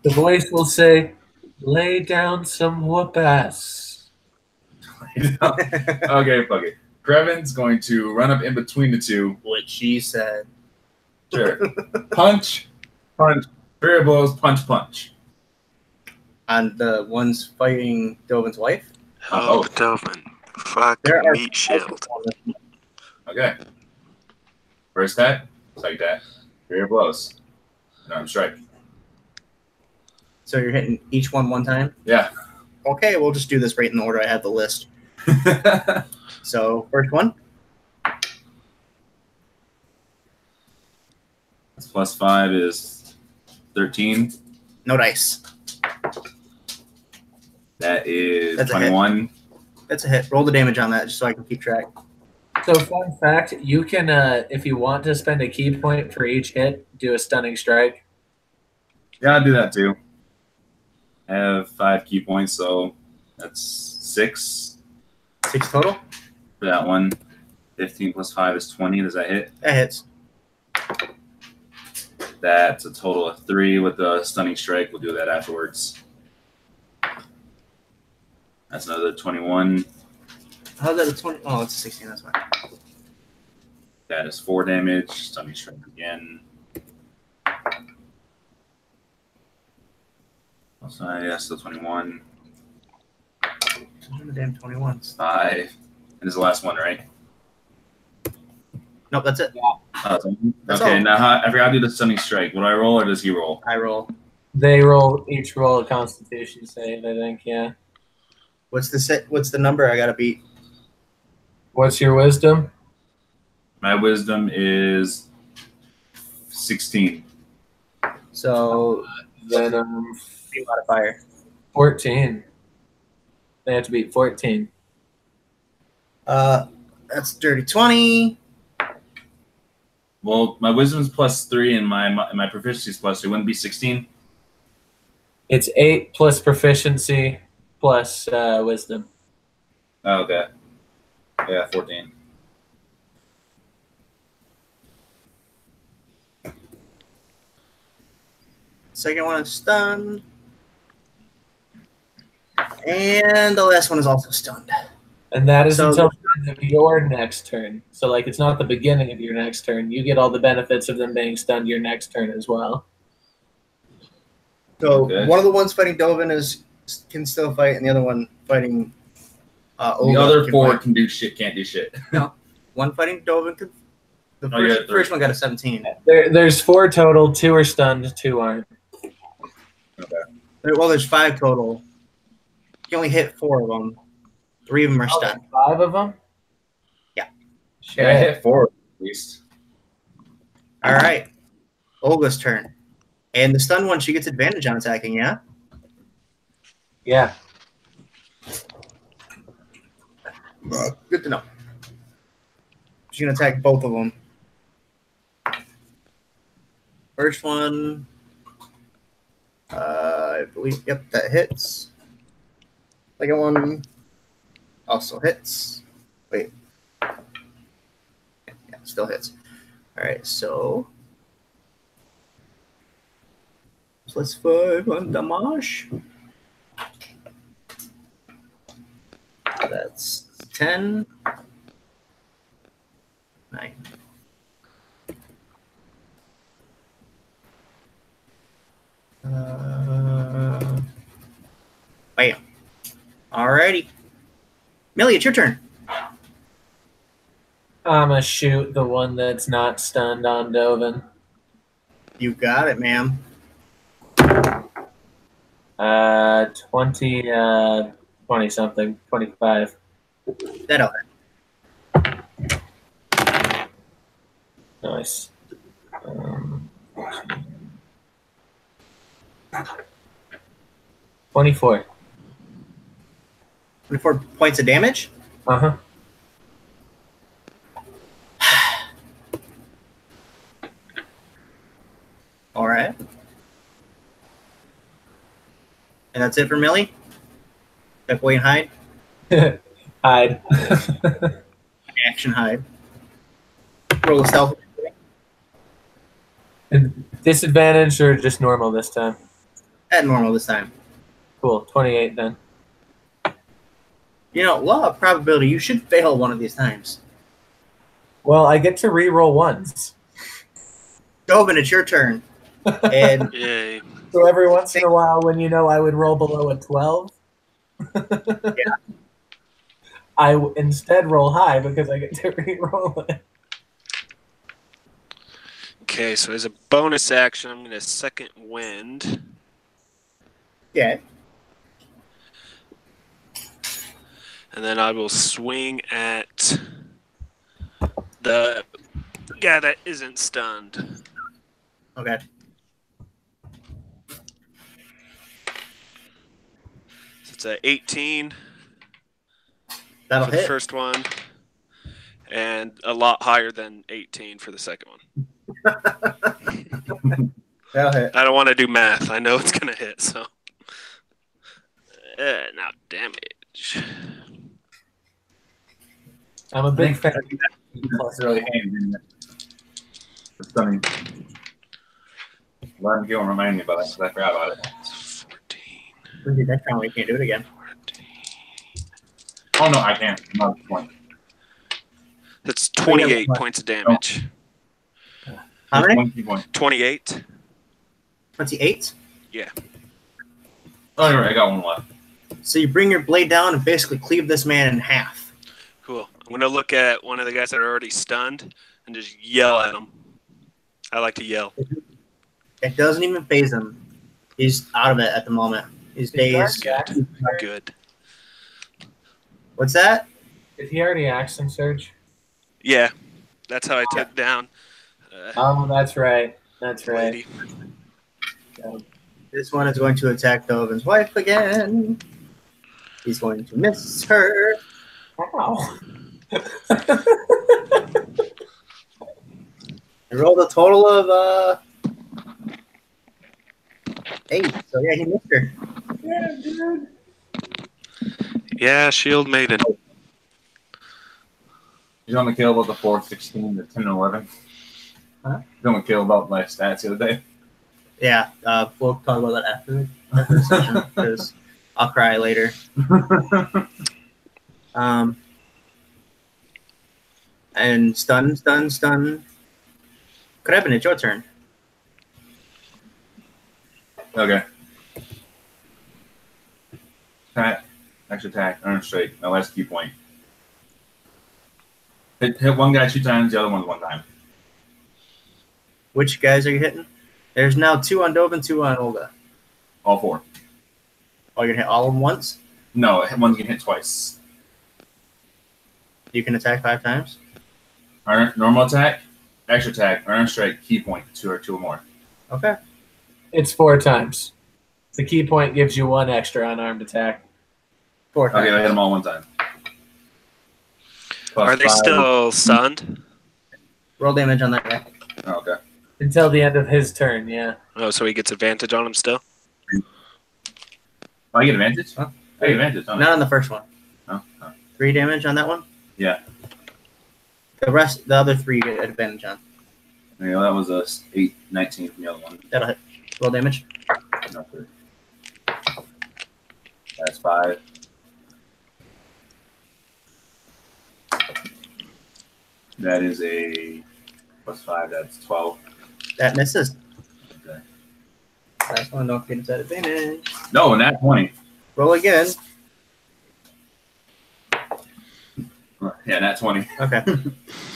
The voice will say, "Lay down some whoop ass." Okay, fuck it. Grevin's going to run up in between the two. What she said. Sure. Punch, punch. Barrier blows, punch, punch. On the ones fighting Dovin's wife. Oh, Dovin. Fuck There are meat shield. Okay. First attack, second attack, barrier blows. Arm strike. So you're hitting each one time? Yeah. Okay, we'll just do this right in the order I have the list. So, first one. That's +5 is 13. No dice. That is That's a 21. That's a hit. Roll the damage on that just so I can keep track. So, fun fact, you can, if you want to spend a key point for each hit, do a stunning strike. Yeah, I'll do that too. I have 5 key points, so that's 6 6 total? for that one. 15 + 5 is 20. Does that hit? That hits. That's a total of 3 with the stunning strike. We'll do that afterwards. That's another 21. How's that a 20? Oh, it's a 16. That's fine. That is 4 damage. Stunning strike again. Also, yeah, still 21. The damn 21s. 5. And this is the last one, right? Nope, that's it. That's Okay, all. now I forgot to do the stunning strike. Will I roll or does he roll? I roll. They each roll a Constitution save, I think. Yeah. What's the number I gotta beat? What's your wisdom? My wisdom is 16. So Then the modifier. 14. They have to beat 14. That's dirty 20. Well, my wisdom's +3 and my proficiency is +3. Wouldn't it be 16? It's 8 plus proficiency plus wisdom. Oh, okay. Yeah, 14. Second one is stunned. And the last one is also stunned. And that is So- until the end of your next turn. So, like, it's not the beginning of your next turn. You get all the benefits of them being stunned your next turn as well. So Okay. one of the ones fighting Dovin can still fight, and the other one fighting The Olga other can 4 fight. can do shit, can't do shit. One fighting Dovin could. The Oh, you first, got 3. first one got a 17. There's 4 total. 2 are stunned, 2 aren't. Well, there's 5 total. You only hit 4 of them. 3 of them are Oh, stunned. 5 of them? Yeah. Shit. Yeah, I hit 4 at least. All right. Olga's turn. And the stunned one, she gets advantage on attacking, yeah? Yeah. Good to know. She's going to attack both of them. First one, I believe, yep, that hits. Second one also hits. Wait. Yeah, still hits. All right, so +5 on damage. That's 10. 9. Bam. Alrighty. Millie, it's your turn. I'm going to shoot the one that's not stunned on Dovin. You got it, ma'am. 20 something, 25. That'll hit. Nice. 24. 24 points of damage. Uh-huh. All right. And that's it for Millie? Step away and hide? Hide. Action hide. Roll a stealth. Disadvantage or just normal this time? At normal this time. Cool. 28 then. You know, law of probability, you should fail one of these times. Well, I get to re-roll once. Dovin, it's your turn. And Yay. So every once in a while when you know I would roll below a 12, I instead roll high because I get to re-roll it. Okay, so as a bonus action, I'm going to second wind. yeah, And then I will swing at the guy that isn't stunned. okay. So it's a 18 That'll for the hit. first one, and a lot higher than 18 for the second one. That'll hit. I don't want to do math. I know it's going to hit, so. Now damage. I'm a big fan. That's really handy, isn't it? It's stunning. Let him go and remind me about that because I forgot about it. 14. Next round we can't do it again. 14. Oh no, I can't. Not at this point. That's 28 points of damage. How many? 20 points. 28. 28? Oh, you're right. I got one left. So you bring your blade down and basically cleave this man in half. Cool. I'm going to look at one of the guys that are already stunned and just yell at him. I like to yell. It doesn't even phase him. He's out of it at the moment. He's dazed. Good. Good. What's that? Did he already action surge? Yeah. That's how I took down. Oh, that's right. That's right. Lady. This one is going to attack Dovin's wife again. He's going to miss her. Wow. I rolled a total of 8. So yeah, he missed her. Yeah, dude. Yeah, shield maiden. You don't want to kill about the 4, 16, the 10, and 11. Huh? You don't want to kill about my stats the other day. Yeah, we'll talk about that after the session because I'll cry later. And stun. Krebin, it's your turn. Okay. Attack. Extra attack. Earn straight. My last key point. Hit one guy 2 times, the other one 1 time. Which guys are you hitting? There's now 2 on Dovin, 2 on Olga. All 4. Oh, you're gonna hit all of them once? No, one's getting hit twice. You can attack 5 times? Normal attack, extra attack, earn strike, key point, 2 or more. Okay. It's 4 times. The key point gives you 1 extra unarmed attack. 4 times. Okay, I hit them all 1 time. Plus Are they 5. still stunned? Roll damage on that guy. Oh, okay. Until the end of his turn, yeah. Oh, so he gets advantage on him still? Oh, I get advantage? Huh? I get advantage, don't I? Not on the first one. No? No. 3 damage on that one? Yeah. The other 3 you get advantage on. Yeah, that was a 8, 19 from the other one. That'll hit. Roll damage. No, 3. That's 5. That is a plus 5, that's 12. That misses. Okay. Last one, don't get that advantage. No, not 20. Roll again. Yeah, not 20. Okay.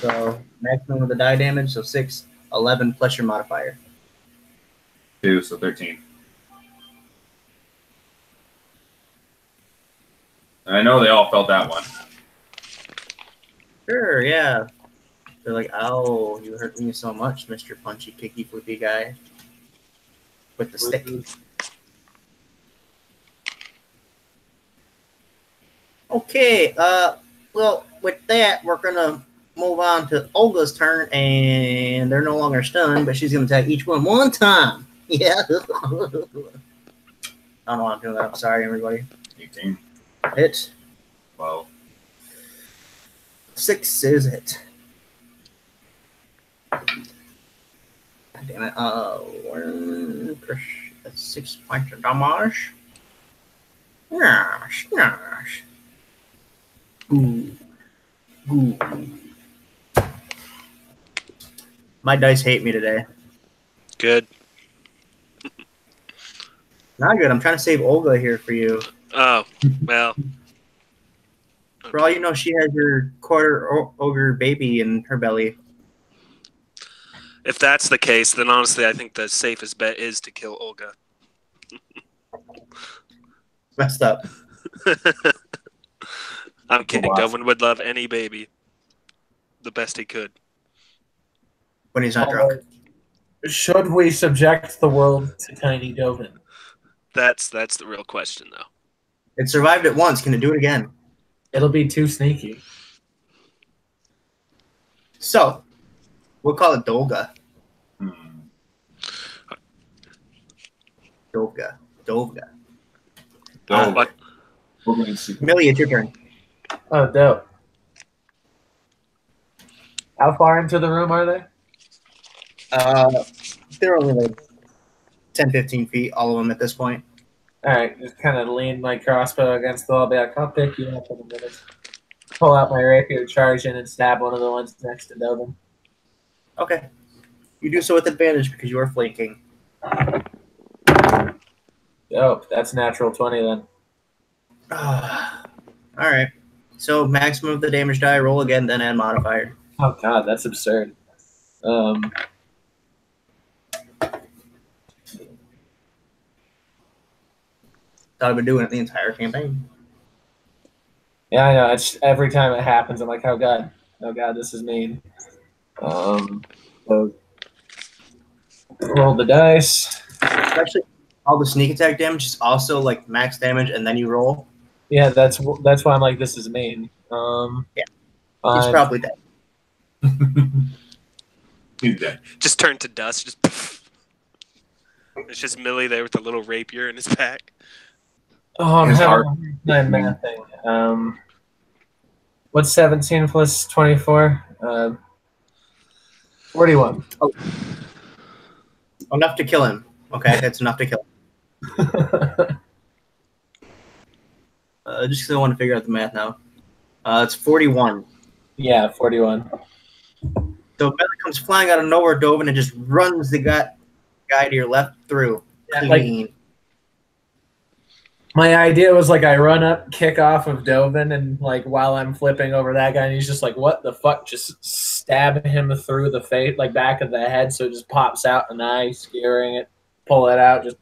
So maximum of the die damage, so 6, 11 plus your modifier. 2, so 13. I know they all felt that one. Sure, yeah. They're like, "Ow, you hurt me so much, Mr. Punchy Kicky Flippy guy." With the stick. Okay, well, with that, we're gonna move on to Olga's turn, and they're no longer stunned, but she's gonna attack each one time. Yeah. I don't know why I'm doing that. I'm sorry, everybody. 18. Hit. 12. 6 is hit. God damn it. That's 6 points of damage. Gosh. Ooh. My dice hate me today. Good. Not good. I'm trying to save Olga here for you. Oh, well. For all you know, she has your quarter ogre baby in her belly. If that's the case, then honestly, I think the safest bet is to kill Olga. Messed up. I'm kidding. Wow. Dovin would love any baby the best he could. When he's not drunk. Should we subject the world to Tiny Dovin? That's the real question, though. It survived it once. Can it do it again? It'll be too sneaky. So, we'll call it Dolga. Dovga. What? We're going to see. Millie, it's your turn. Oh, dope. How far into the room are they? They're only like 10, 15 feet, all of them at this point. All right, just kind of lean my crossbow against the wall. Be like, I'll pick you up in a minute. Pull out my rapier, charge in, and stab one of the ones next to Dovin. Okay. You do so with advantage because you are flanking. Oh, that's natural 20 then. All right. So maximum of the damage die. Roll again, then add modifier. Oh god, that's absurd. Thought I've been doing it the entire campaign. Yeah, I know. It's every time it happens, I'm like, oh god, this is mean. So roll the dice. Actually, all the sneak attack damage is also like max damage, and then you roll. Yeah, that's why I'm like, this is mean. Yeah, he's probably dead. He's dead. Just turned to dust. Just poof. It's just Millie there with a little rapier in his pack. Oh, I'm His having heart. a hard time mathing. What's 17 plus 24? 41. Oh. Enough to kill him. Okay, that's enough to kill him. Just because I want to figure out the math now. It's 41. Yeah, 41. So Billy comes flying out of nowhere, Dovin, and just runs the guy to your left through. Yeah, like, my idea was like I run up, kick off of Dovin, and like while I'm flipping over that guy, and he's just like, "What the fuck?" Just stab him through the face, like back of the head, so it just pops out an eye, scaring it. Pull it out, just.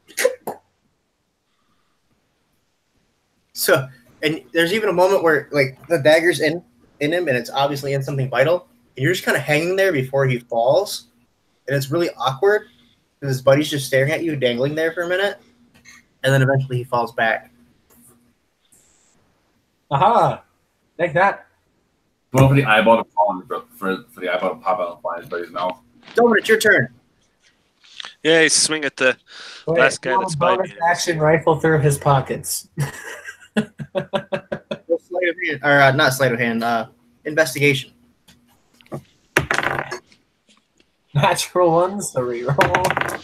So, and there's even a moment where like the dagger's in him, and it's obviously in something vital, and you're just kind of hanging there before he falls, and it's really awkward because his buddy's just staring at you, dangling there for a minute, and then eventually he falls back. Aha! Take that. Well, for the eyeball to fall on for the eyeball to pop out and fly in his buddy's mouth. Dovin, it's your turn. Yeah, he swing at the last guy that's biting him. Action rifle through his pockets. Sleight of hand, or not sleight of hand. Investigation. Natural ones, so reroll.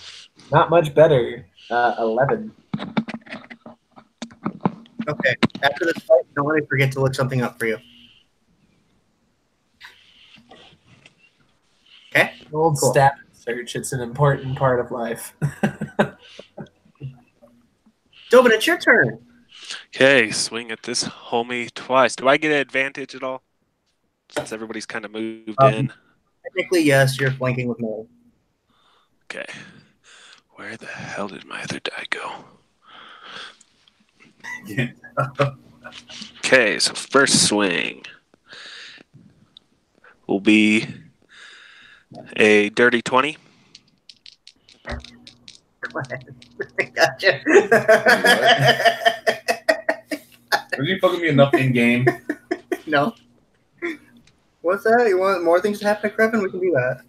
Not much better. 11. Okay. After this fight, don't let me forget to look something up for you. Okay. Old Cool. stat search. It's an important part of life. Dovin, it's your turn. Okay, swing at this homie twice. Do I get an advantage at all? Since everybody's kind of moved in. Technically, yes, you're flanking with Mole. Okay. Where the hell did my other die go? Yeah. Okay, so first swing will be a dirty 20. Gotcha. Are you fucking me enough in game? No. What's that? You want more things to happen to Krevin? We can do that.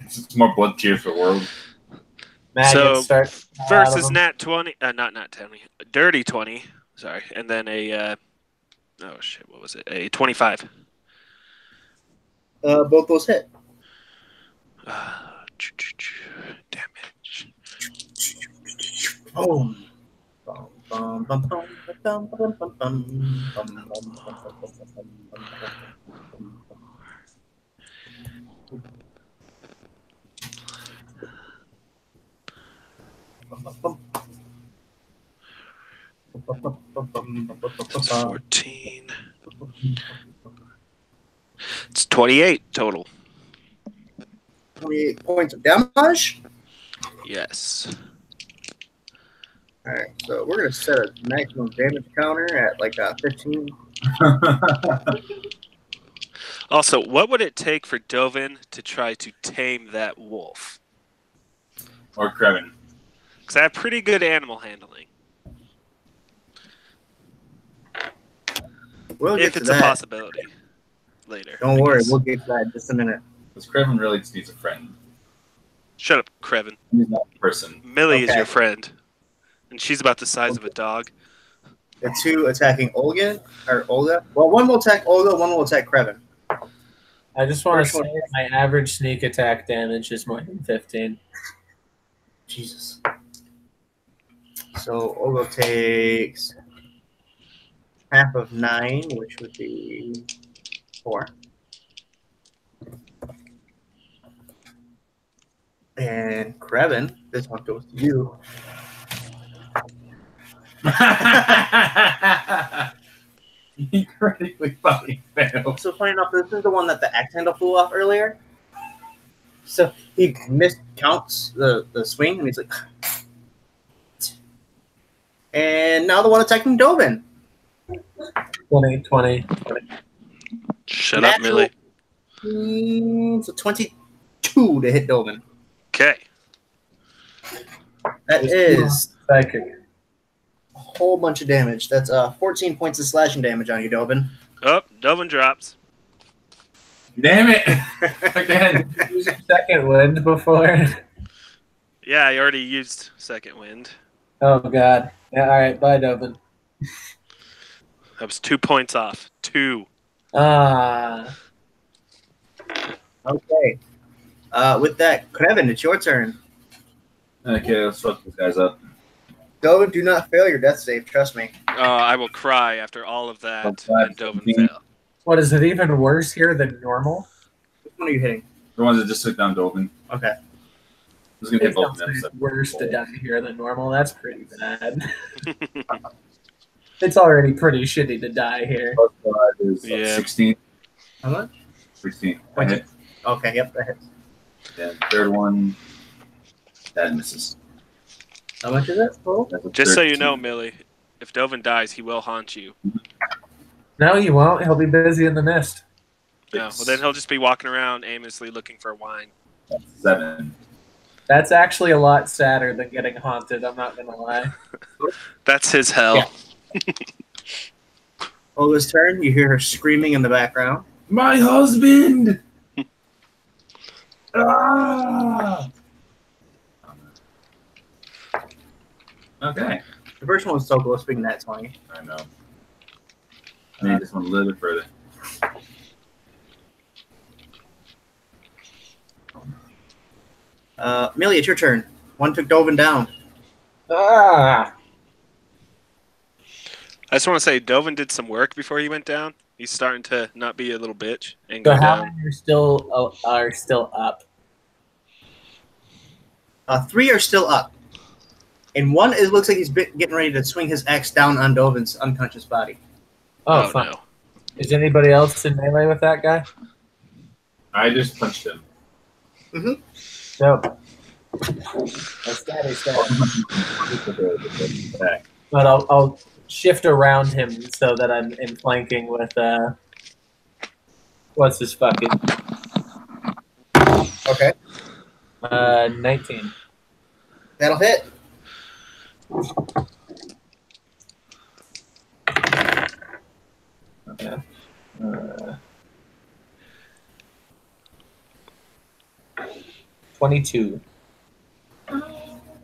It's just more blood tears for the world. So starts first is nat 20, not 20, dirty 20. Sorry, and then a oh shit, what was it? A 25. Both those hit. Damage. Boom. That's 14. It's 28 total. 28 points of damage. Yes. All right, so we're gonna set a maximum damage counter at like 15. Also, what would it take for Dovin to try to tame that wolf? Or Krevin. Because I have pretty good animal handling. We'll get If to it's a that. possibility later. Don't I worry, guess. we'll get to that in just a minute. Because Krevin really just needs a friend. Shut up, Krevin. He's not a person. Millie is Okay. your friend. And she's about the size of a dog. The two attacking Olga. Well, one will attack Olga, one will attack Krevin. I just want to First say one. my average sneak attack damage is more than 15. Jesus. So Ogo takes half of 9, which would be 4. And Krevin, this one goes to you. He critically fucking failed. So funny enough, this is the one that the axe handle flew off earlier. So he miscounts the swing, and he's like... And now the one attacking Dovin. 20. Shut Natural- up, Millie. So 22 to hit Dovin. Okay. That is Psychic. a whole bunch of damage. That's 14 points of slashing damage on you, Dovin. Oh, Dovin drops. Damn it! Again. Use your second wind before. Yeah, I already used second wind. Oh, God. Yeah, all right. Bye, Dovin. That was 2 points off. 2. Ah. Okay. With that, Krevin, it's your turn. Okay, let's fuck these guys up. Dovin, do not fail your death save. Trust me. I will cry after all of that, Oh, God. and Dovin fail. What, is it even worse here than normal? Which one are you hitting? The ones that just took down Dovin. Okay. I was gonna hit It's both of them. So. worse to die here than normal. That's pretty bad. It's already pretty shitty to die here. Plus 5 is Yeah. 16. How much? 16. I hit. Okay, yep, that hits. Then third one, that misses. How much is it? Oh. That's a Just so you 13. know, Millie, if Dovin dies, he will haunt you. No, you won't. He'll be busy in the mist. No, well, then he'll just be walking around aimlessly looking for wine. That's 7. That's actually a lot sadder than getting haunted, I'm not going to lie. That's his hell. Yeah. Olga's turn. You hear her screaming in the background. My husband! Ah! Okay. The first one was so close, speaking that 20. I know. I need this one a little bit further. Millie, it's your turn. One took Dovin down. Ah! I just want to say, Dovin did some work before he went down. He's starting to not be a little bitch and So go how down. many are still up? 3 are still up. And one, it looks like he's getting ready to swing his axe down on Dovin's unconscious body. Oh, Oh, fine. no. Is anybody else in melee with that guy? I just punched him. Nope. That's stabby. But I'll shift around him so that I'm in flanking with what's his fucking Okay. 19. That'll hit. Okay. 22.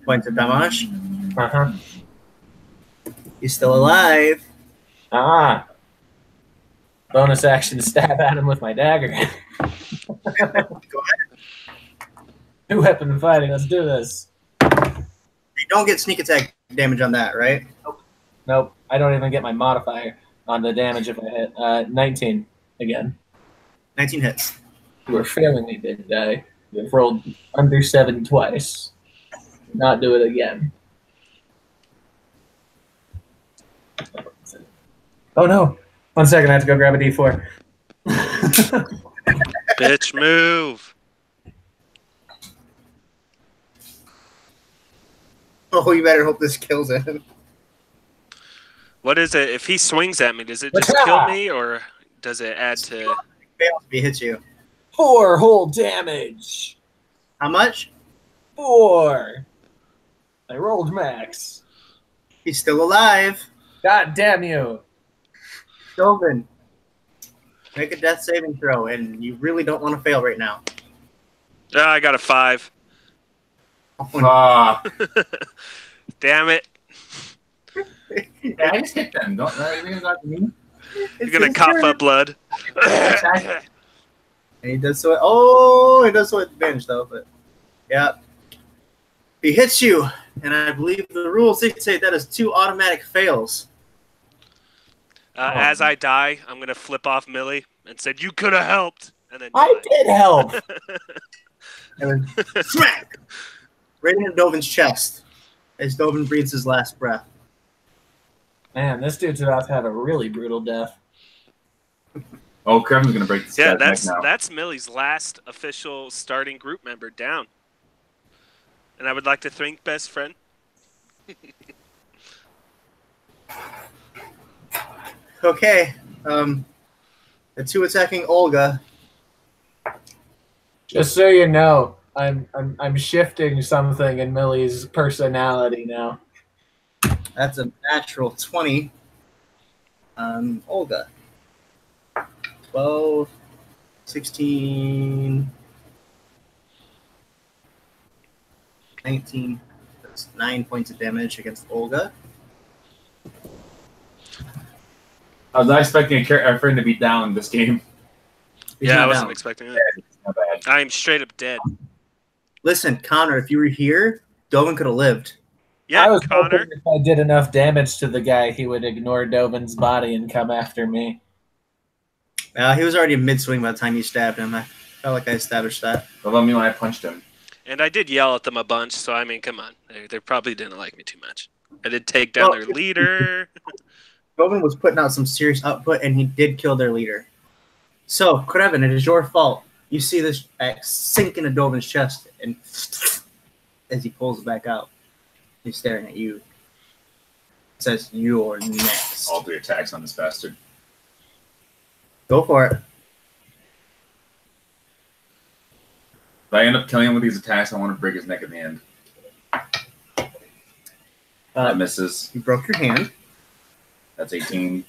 Points of damage. Uh-huh. He's still alive. Ah. Bonus action stab at him with my dagger. Go ahead. Two weapon fighting, let's do this. You don't get sneak attack damage on that, right? Nope, I don't even get my modifier on the damage if I hit. 19 again. 19 hits. You were failing me, didn't I? You've rolled under 7 twice. Not do it again. Oh no! 1 second, I have to go grab a D4. Bitch, move. Oh, you better hope this kills him. What is it? If he swings at me, does it just What's kill that? me, or does it add to... Fails if he hits you. 4 whole damage! How much? 4! I rolled max. He's still alive. God damn you! Dovin, make a death saving throw, and you really don't want to fail right now. Ah, I got a 5. Ah! Damn it. Yeah, I just hit them. Don't everything's like me. You're going to cough up blood. And he does so. Oh, he does so at advantage though. But yeah, He hits you, and I believe the rules dictate that is 2 automatic fails. As I die, I'm gonna flip off Millie and said, "You could have helped," and then I die. did help. And then smack! Right into Dovin's chest as Dovin breathes his last breath. Man, this dude's about to have a really brutal death. Oh, Kevin's gonna break this Yeah, guy's neck now. that's Millie's last official starting group member down. And I would like to thank best friend. Okay, the 2 attacking Olga. Just so you know, I'm shifting something in Millie's personality now. That's a natural 20. Olga. 12, 16, 19. That's 9 points of damage against Olga. I was not expecting a friend to be down this game. He's Yeah, not I wasn't down. expecting it. It's not bad. I am straight up dead. Listen, Connor, if you were here, Dovin could have lived. Yeah, I was Connor. hoping if I did enough damage to the guy, he would ignore Dovin's body and come after me. He was already mid-swing by the time you stabbed him. I felt like I established that. What about me when I punched him? And I did yell at them a bunch, so I mean, come on. They probably didn't like me too much. I did take down their leader. Dovin was putting out some serious output, and he did kill their leader. So, Kraven, it is your fault. You see this axe sink into Dovin's chest, and as he pulls it back out, he's staring at you. It says, "You're next." All 3 attacks on this bastard. Go for it. If I end up killing him with these attacks, I want to break his neck at the end. That misses. You broke your hand. That's 18.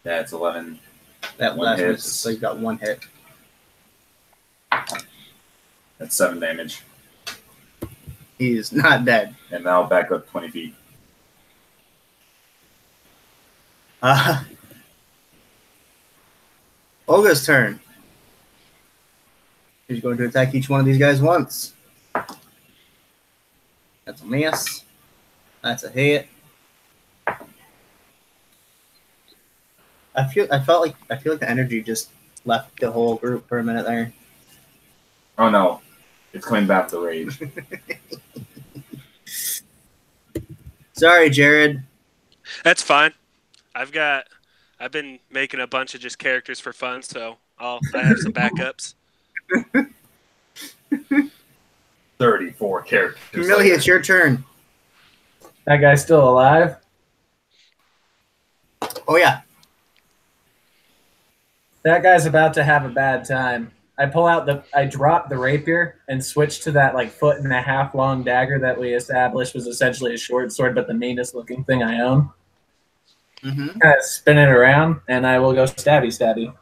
That's 11. That One last hit. misses, so you got 1 hit. That's 7 damage. He is not dead. And now back up 20 feet. Olga's turn. She's going to attack each one of these guys once. That's a miss. That's a hit. I feel like the energy just left the whole group for a minute there. Oh no. It's coming back to rage. Sorry, Jared. That's fine. I've been making a bunch of just characters for fun, so I have some backups. 34 characters. Millie, it's your turn. That guy's still alive? Oh yeah. That guy's about to have a bad time. I drop the rapier and switch to that like 1.5 foot long dagger that we established was essentially a short sword, but the meanest looking thing I own. Mm-hmm. Kind of spin it around, and I will go stabby stabby.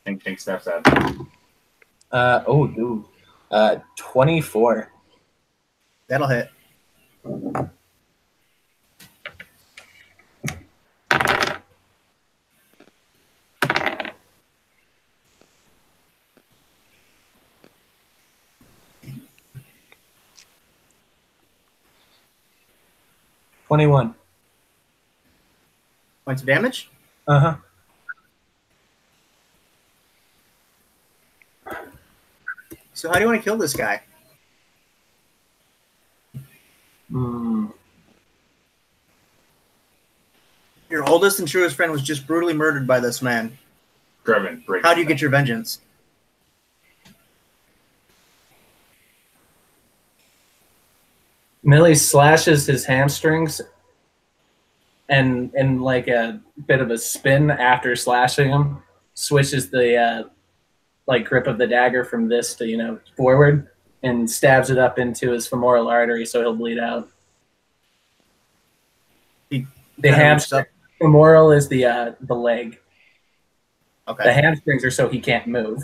Think stab stab. 24. That'll hit. $21. Points of damage. Uh-huh. So how do you want to kill this guy? Your oldest and truest friend was just brutally murdered by this man. Grevin, break. How do you get your vengeance? Millie slashes his hamstrings and in like a bit of a spin after slashing him, switches the like grip of the dagger from this to, forward and stabs it up into his femoral artery so he'll bleed out. The hamstring. Femoral is the leg. Okay. The hamstrings are so he can't move.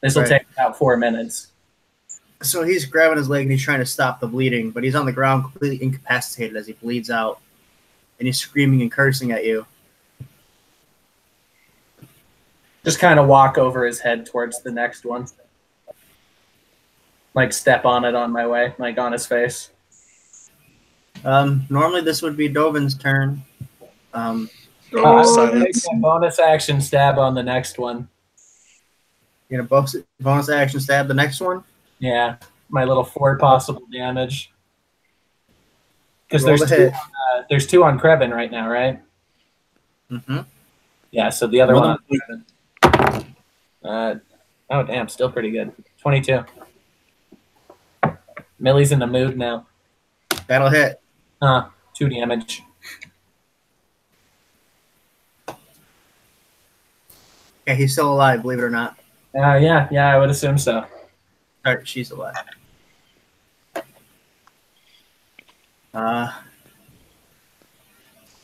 This will take about 4 minutes. So he's grabbing his leg and he's trying to stop the bleeding, but he's on the ground completely incapacitated as he bleeds out. And he's screaming and cursing at you. Just kind of walk over his head towards the next one. like step on it on my way, like on his face. Normally this would be Dovin's turn. I would Silence. take a bonus action stab on the next one. You know, bonus action stab the next one. Yeah, my little 4 possible damage. Because Roll the hit. there's 2 on Krebin right now, right? Mm-hmm. Yeah, so the other one on Krebin. Oh, damn, still pretty good. 22. Millie's in the mood now. That'll hit. 2 damage. Yeah, he's still alive, believe it or not. Yeah, I would assume so. Or she's alive.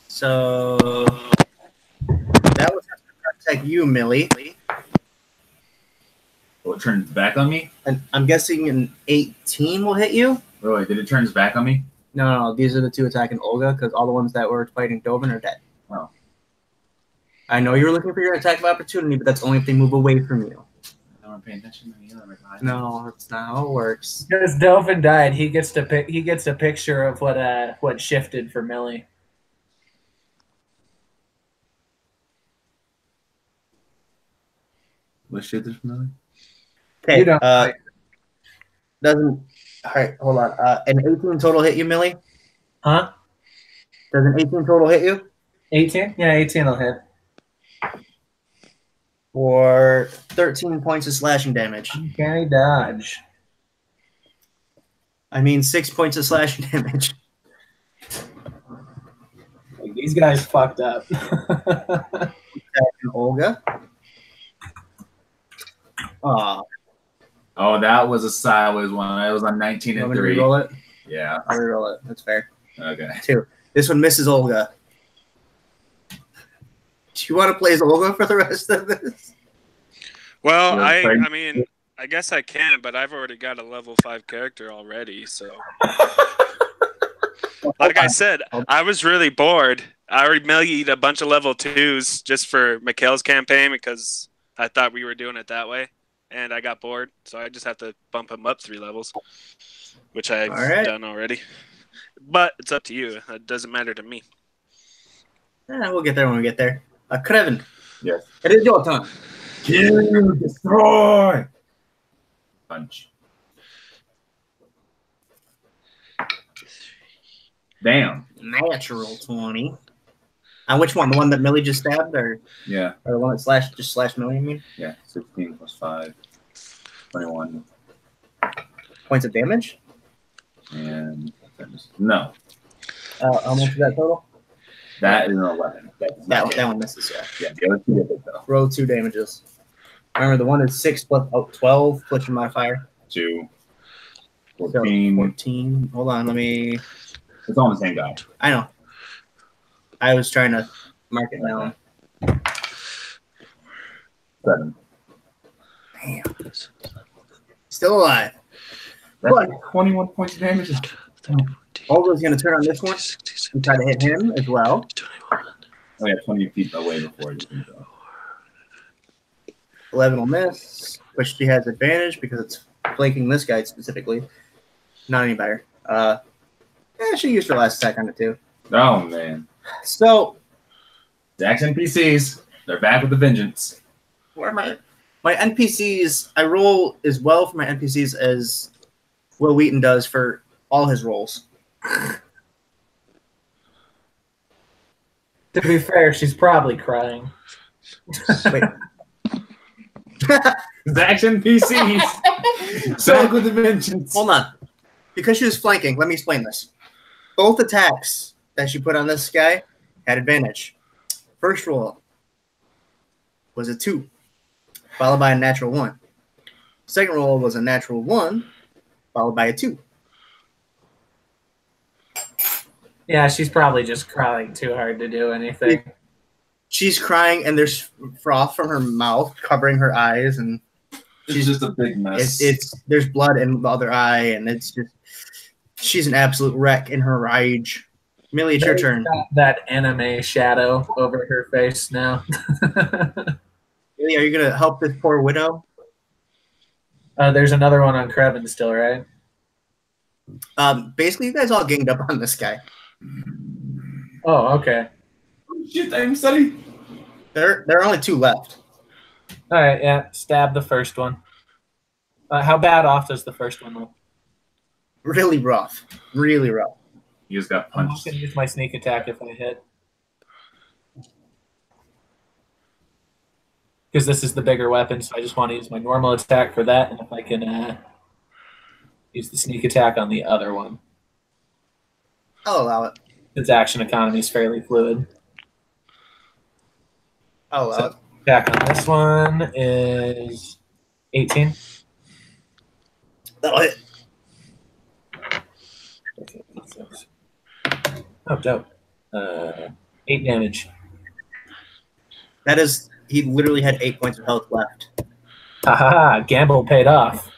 So that was protect you, Millie. Well, it turns back on me? And I'm guessing an 18 will hit you. Wait, did it turn back on me? No, these are the 2 attacking Olga because all the ones that were fighting Dovin are dead. Oh. I know you were looking for your attack of opportunity, but that's only if they move away from you. I'm paying attention to the other guy. No, that's not how it works. Because Delphin died, he gets a picture of what shifted for Millie. What shit is familiar? Okay, You don't- doesn't. All right, hold on. An 18 total hit you, Millie? Huh? Does an 18 total hit you? 18? Yeah, 18 will hit. For 13 points of slashing damage. Carry dodge. I mean, 6 points of slashing damage. Like, these guys fucked up. And Olga. Oh, that was a sideways one. I was on 19 You and want me to 3. reroll it? Yeah. I'll reroll it. That's fair. Okay. 2. This one misses Olga. Do you want to play as Olga for the rest of this? Well, Yeah, I mean, I guess I can, but I've already got a level 5 character already, so. Like I said, I was really bored. I already millied a bunch of level 2s just for Mikhail's campaign because I thought we were doing it that way, and I got bored, so I just have to bump him up 3 levels, which I've done already. But it's up to you. It doesn't matter to me. We'll get there when we get there. Krevin. Yes. It is your turn. Kill, destroy. Punch. Damn. Natural 20. On which one? The one that Millie just stabbed, or Yeah. the one that slashed Millie? I mean, Yeah. 16 plus 5. 21. points of damage. And no. How much is that total? That is an 11. That one misses. Yeah. Yeah, the other 2 hit it, though. Roll 2 damages. Remember, the one is 6 plus 12 plus your modifier. 2. So 14. 14. Hold on, let me. It's all the same guy. I know. I was trying to mark it down. 7. Damn. Still alive. That's But- like 21 points of damage. Olga's going to turn on this one and try to hit him as well. Oh, yeah, 20 feet away before you can go. 11 will miss, which she has advantage because it's flanking this guy specifically. Not any better. She used her last attack on it too. Oh, man. So, Dax NPCs. They're back with a vengeance. where am I? My NPCs, I roll as well for my NPCs as Will Wheaton does for all his rolls. To be fair, she's probably crying. Wait. Dax NPCs. Back with a vengeance. Hold on. Because she was flanking, let me explain this. Both attacks that she put on this guy had advantage. First roll was a 2, followed by a natural 1. Second roll was a natural 1, followed by a 2. Yeah, she's probably just crying too hard to do anything. She's crying, and there's froth from her mouth covering her eyes, and She's just a big mess. it's there's blood in the other eye, and it's just she's an absolute wreck in her rage. Millie, it's your turn. That anime shadow over her face now. Millie, are you gonna help this poor widow? There's another one on Krevin still, right? Basically, you guys all ganged up on this guy. Oh, okay. Shit, I'm studying. There are only 2 left. All right, yeah. Stab the first one. How bad off does the first one look? Really rough. Really rough. You just got I'm not punched. going to use my sneak attack if I hit. Because this is the bigger weapon, so I just want to use my normal attack for that, and if I can use the sneak attack on the other one. I'll allow it. Its action economy is fairly fluid. I'll allow it. Attack on this one is 18. That'll hit. Oh, dope. 8 damage. That is, he literally had 8 points of health left. Haha, gamble paid off.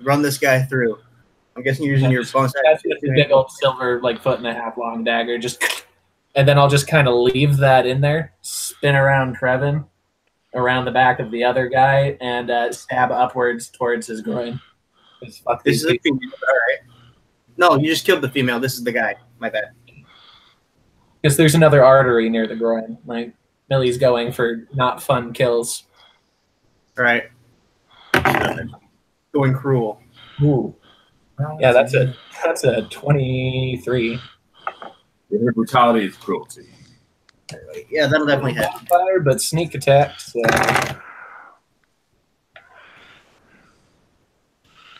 Run this guy through. I'm guessing you're using your bonus That's just a big old silver, like, 1.5 foot long dagger. And then I'll just kind of leave that in there, spin around Trevin, around the back of the other guy, and stab upwards towards his groin. This is a female. All right. No, you just killed the female. This is the guy. My bad. Because there's another artery near the groin. Like, Millie's going for not fun kills. All right. Going cruel. Ooh. Yeah, that's a 23. Your brutality is cruelty. Yeah, that'll definitely hit. Fire, but sneak attack. So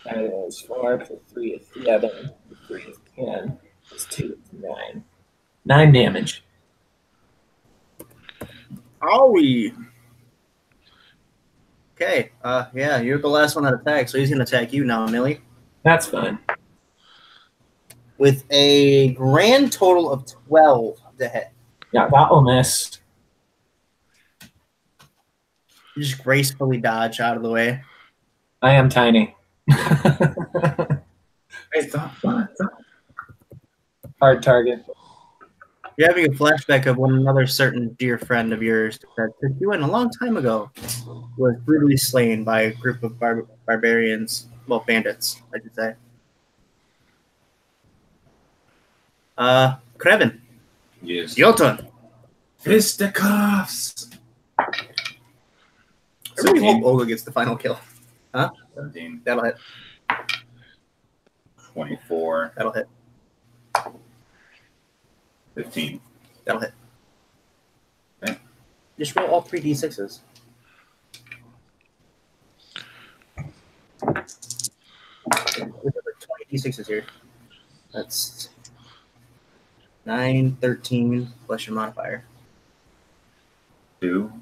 that is 4 plus 3 is 11. 3 is 10. Plus 2 is 9. 9 damage. Owie. Okay. Yeah, you're the last one that attacked, so he's gonna attack you now, Millie. That's fine. With a grand total of 12 to hit. Yeah, that will miss. You just gracefully dodge out of the way. I am tiny. Hey, stop. Hard target. You're having a flashback of when another certain dear friend of yours that took you in a long time ago was brutally slain by a group of barbarians, well, bandits, I should say. Krevin, Yes. your turn. Fisticuffs. I really hope Olga gets the final kill. 17, That'll hit. 24, That'll hit. 15. That'll hit. Okay. Just roll all 3 d6s. We have like 20 d6s here. That's 9, 13 plus your modifier. 2.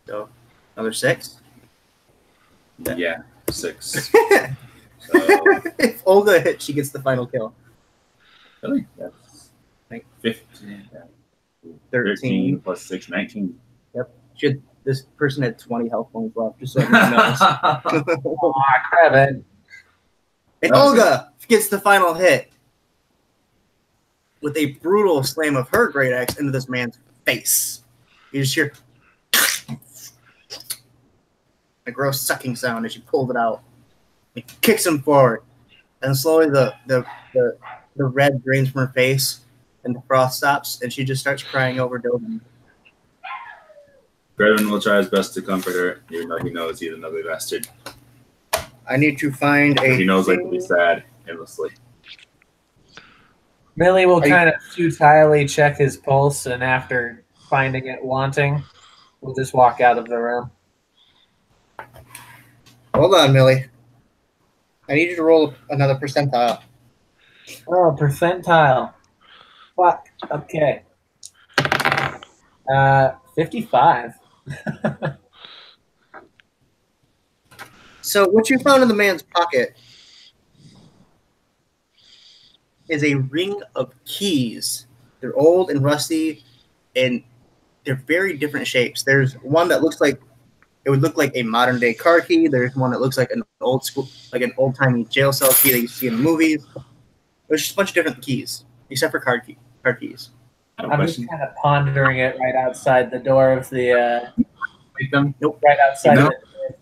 So another 6. Yeah, 6. So, If Olga hits, she gets the final kill. really? That's 15. 13 plus 6, 19. This person had 20 health points left, just so everyone knows. Krevin. And Olga gets the final hit with a brutal slam of her great axe into this man's face. You just hear a gross sucking sound as she pulled it out. It kicks him forward, and slowly the red drains from her face, and the froth stops, and she just starts crying over Dogen. Brevin will try his best to comfort her, even though he knows he's an ugly bastard. I need to find a. He knows like to be sad endlessly. Millie will kind of futilely check his pulse, and after finding it wanting, we'll just walk out of the room. Hold on, Millie. I need you to roll another percentile. Oh, percentile. Fuck. Okay. 55. So what you found in the man's pocket is a ring of keys. They're old and rusty, and they're very different shapes. There's one that looks like it would look like a modern day car key. There's one that looks like an old school, like an old timey jail cell key that you see in the movies. There's just a bunch of different keys, except for car keys. I'm just kind of pondering it right outside the door of the Nope. right outside No.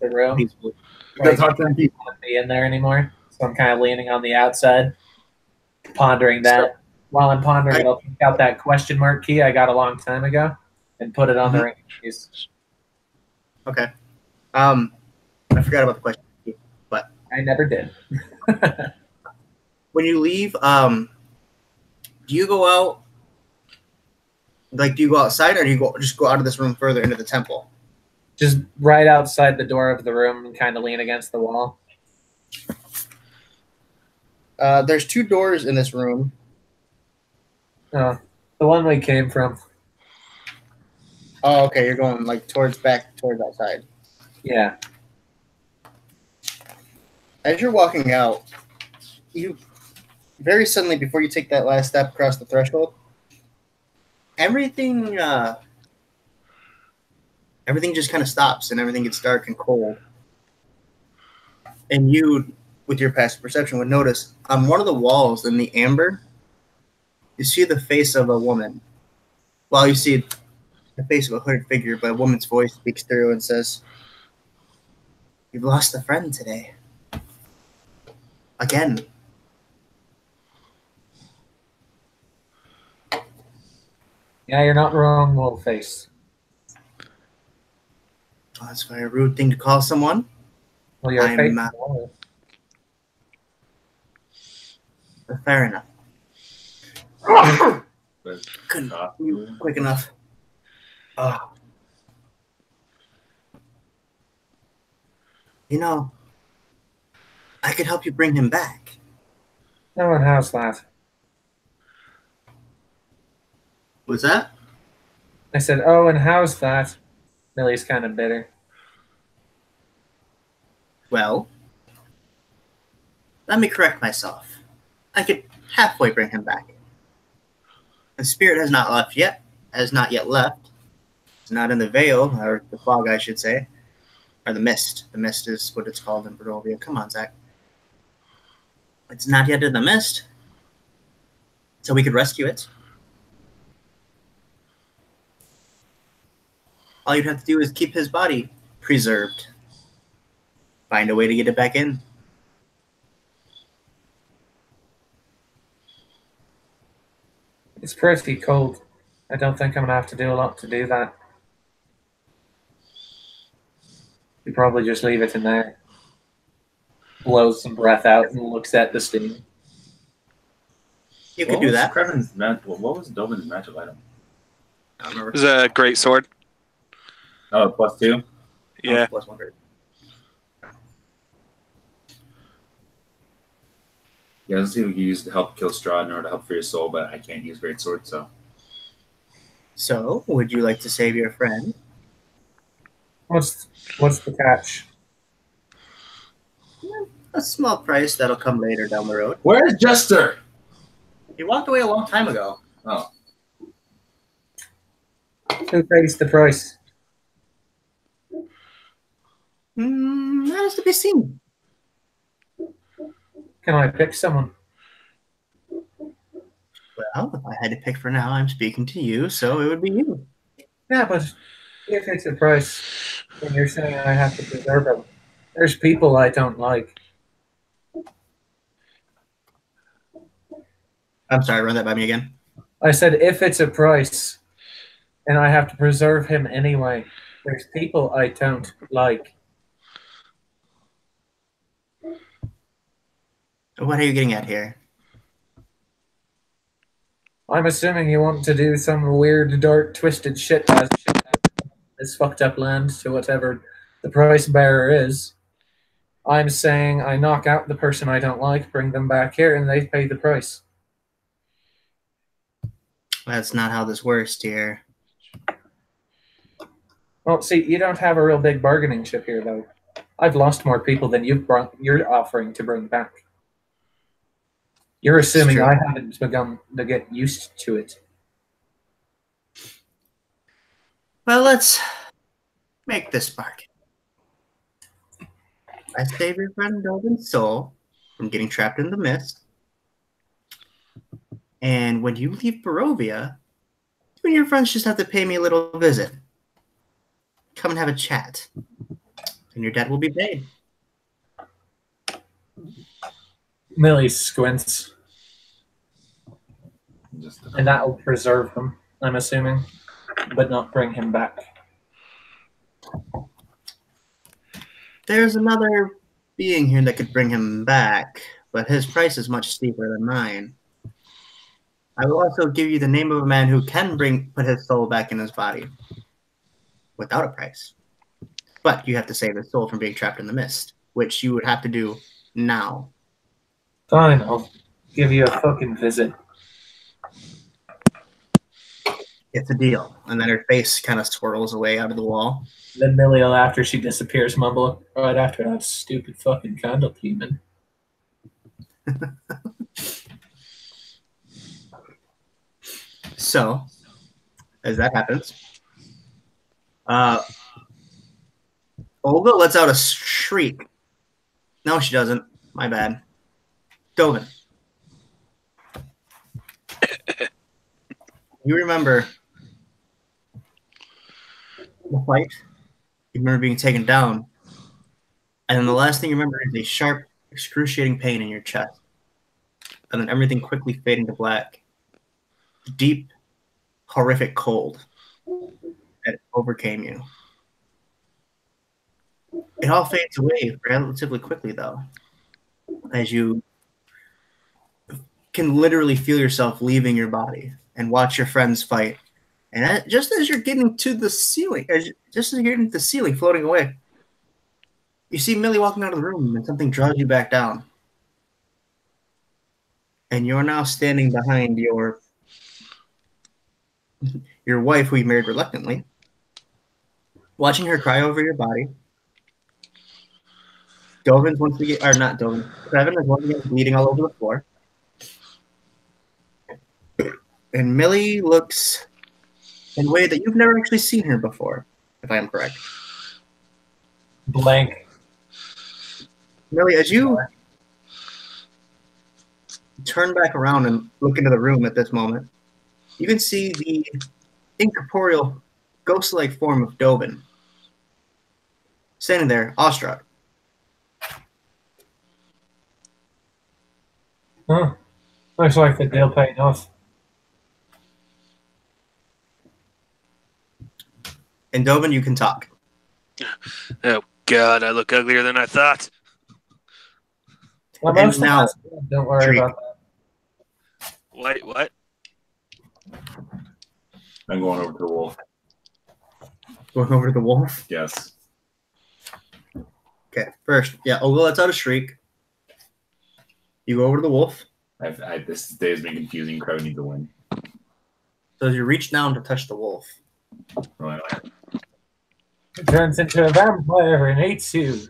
the room. That's hard to keep. want to be in there anymore, so I'm kind of leaning on the outside, pondering that. While I'm pondering it, I'll pick out that question mark key I got a long time ago and put it on the ring keys. Okay. I forgot about the question, but I never did. when you leave, do you go out? Like, do you go outside, or do you just go out of this room further into the temple? Just right outside the door of the room and kind of lean against the wall. There's 2 doors in this room. The one we came from. Oh, okay. You're going like towards outside. Yeah. As you're walking out, you very suddenly, before you take that last step across the threshold, everything just kind of stops and everything gets dark and cold. And you, with your passive perception, would notice on one of the walls in the amber, you see the face of a woman. Well, you see the face of a hooded figure, but a woman's voice speaks through and says, "You've lost a friend today. Again." Yeah, you're not wrong, Wolfface. Oh, that's a very rude thing to call someone. Well, you're I'm faithful. not. But fair enough. Couldn't move quick enough. Oh. You know, I could help you bring him back. No one has that. What's that? I said, oh, and how's that? Millie's kind of bitter. Well, let me correct myself. I could halfway bring him back. The spirit has not left yet. Has not yet left. It's not in the veil, or the fog, I should say. Or the mist. The mist is what it's called in Barovia. Come on, Zach. It's not yet in the mist. So we could rescue it. All you'd have to do is keep his body preserved. Find a way to get it back in. It's pretty cold. I don't think I'm going to have to do a lot to do that. You probably just leave it in there. Blows some breath out and looks at the steam. You could do that. What was Dovin's magic item? I don't remember. It was a great sword. Oh, +2? Yeah. Plus 100. Yeah, let's see if we can use to help kill Strahd in order to help free his soul, but I can't use Great Sword, so. So, would you like to save your friend? What's the catch? A small price that'll come later down the road. Where's Jester? He walked away a long time ago. Oh. Who pays the price? That is to be seen. Can I pick someone? Well, if I had to pick for now, I'm speaking to you, so it would be you. Yeah, but if it's a price, then you're saying I have to preserve them. There's people I don't like. I'm sorry, run that by me again. I said if it's a price, and I have to preserve him anyway. There's people I don't like. What are you getting at here? I'm assuming you want to do some weird, dark, twisted shit as this fucked up land to whatever the price bearer is. I'm saying I knock out the person I don't like, bring them back here, and they pay the price. That's not how this works, dear. Well, see, you don't have a real big bargaining chip here, though. I've lost more people than you're offering to bring back. You're assuming I haven't begun to get used to it. Well, let's make this bargain. I save your friend Dovin's soul from getting trapped in the mist. And when you leave Barovia, you and your friends just have to pay me a little visit. Come and have a chat. And your debt will be paid. Millie squints, Just and that will preserve him, I'm assuming, but not bring him back. There's another being here that could bring him back, but his price is much steeper than mine. I will also give you the name of a man who can put his soul back in his body without a price. But you have to save his soul from being trapped in the mist, which you would have to do now. Fine, I'll give you a fucking visit. It's a deal. And then her face kind of swirls away out of the wall. Then Millie will, after she disappears, mumble, right after that stupid fucking candle demon. So, as that happens, Olga lets out a shriek. No, she doesn't. My bad. Dovin. You remember the fight? You remember being taken down. And then the last thing you remember is a sharp, excruciating pain in your chest. And then everything quickly fading to black. Deep, horrific cold that overcame you. It all fades away relatively quickly, though, as you can literally feel yourself leaving your body and watch your friends fight. And just as you're getting to the ceiling, just as you're getting to the ceiling, floating away, you see Millie walking out of the room, and something draws you back down. And you're now standing behind your wife, who you married reluctantly, watching her cry over your body. Dovin's once again, or not Dovin, Trevin is once again bleeding all over the floor. And Millie looks in a way that you've never actually seen her before, if I am correct. Blank. Millie, as you turn back around and look into the room at this moment, you can see the incorporeal, ghost-like form of Dovin standing there, awestruck. Huh. Looks like the deal paid off. And Dovin, you can talk. Oh God, I look uglier than I thought. Well, And most of now, us, don't worry Drake. about that. Wait, what? I'm going over to the wolf. Going over to the wolf. Yes. Okay, first, Olga lets out a shriek. You go over to the wolf. This day has been confusing. Crow needs to win. So as you reach down to touch the wolf, Right. It turns into a vampire and hates you.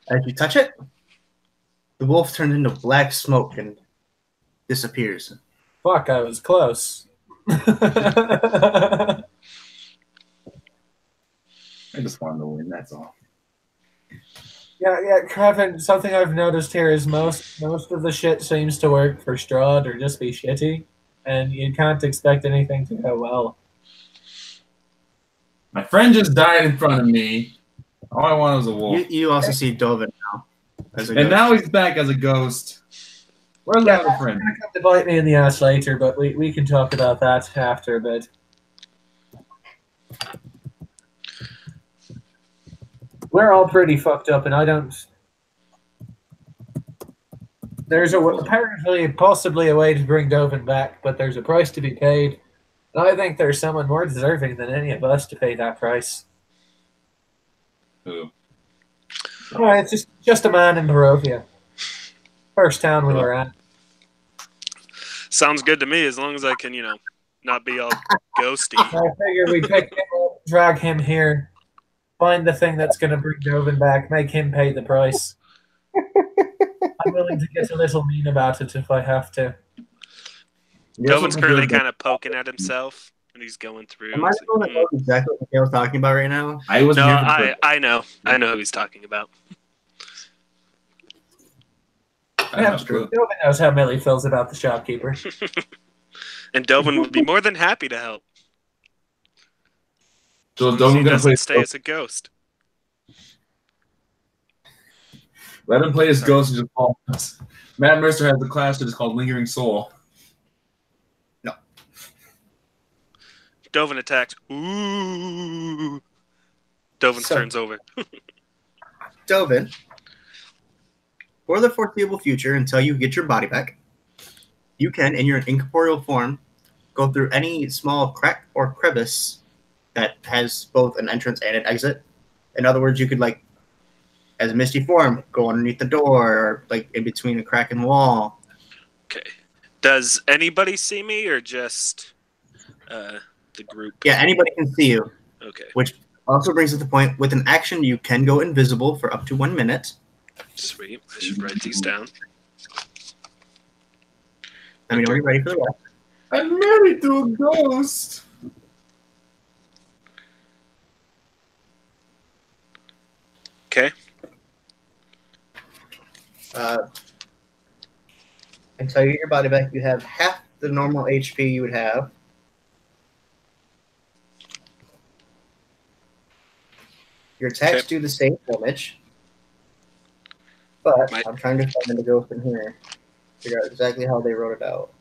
as you touch it, the wolf turns into black smoke and disappears. Fuck, I was close. I just wanted to win. That's all. Yeah, Kevin, something I've noticed here is most of the shit seems to work for Strahd or just be shitty, and you can't expect anything to go well. My friend just died in front of me. All I wanted was a wolf. You also see Dovin now. As a And ghost. now he's back as a ghost. Where's my other friend? It's gonna come to bite me in the ass later, but we can talk about that after a bit. We're all pretty fucked up, and I don't. There's apparently possibly a way to bring Dovin back, but there's a price to be paid. And I think there's someone more deserving than any of us to pay that price. Who? It's just a man in Barovia. First town we were at. Sounds good to me, as long as I can, not be all ghosty. I figure we pick him up, drag him here, find the thing that's going to bring Dovin back, make him pay the price. I'm willing to get a little mean about it if I have to. Dovin's currently kind of poking at himself, and he's going through. Am I the one that knows exactly what I was talking about right now? I wasn't No, here for the I know who he's talking about. I have true. Dovin knows how Millie feels about the shopkeeper. And Dovin would be more than happy to help. So He Dovin gonna doesn't play stay as a ghost. Let him play his ghost and just call. Matt Mercer has a class that is called Lingering Soul. No. Dovin attacks. Ooh. Dovin turns over. Dovin, for the foreseeable future, until you get your body back, you can, in your incorporeal form, go through any small crack or crevice that has both an entrance and an exit. In other words, you could, like, as a misty form, go underneath the door or, like, in between a crack and wall. Okay. Does anybody see me or just the group? Yeah, anybody can see you. Okay. Which also brings us to the point, with an action, you can go invisible for up to 1 minute. Sweet. I should write these down. Are you ready for the rest? I'm married to a ghost. Okay. Until you get your body back, you have half the normal HP you would have. Your attacks do the same damage. But I'm trying to find the ghost in here. Figure out exactly how they wrote it out.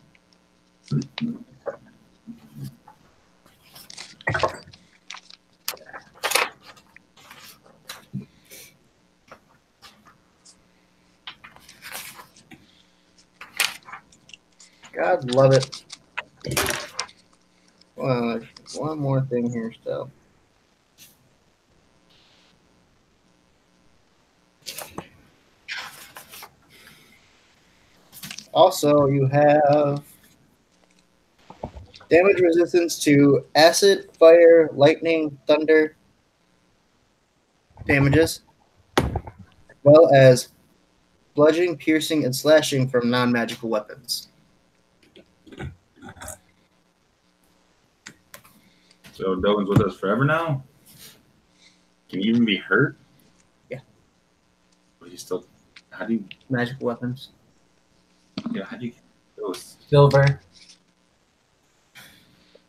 God love it. One more thing here still. Also, you have damage resistance to acid, fire, lightning, thunder damages, as well as bludgeoning, piercing, and slashing from non-magical weapons. So Dovin's with us forever now? Can you even be hurt? Yeah. But you still... How do you... Magical weapons. Yeah, how do you... Ghost? Silver.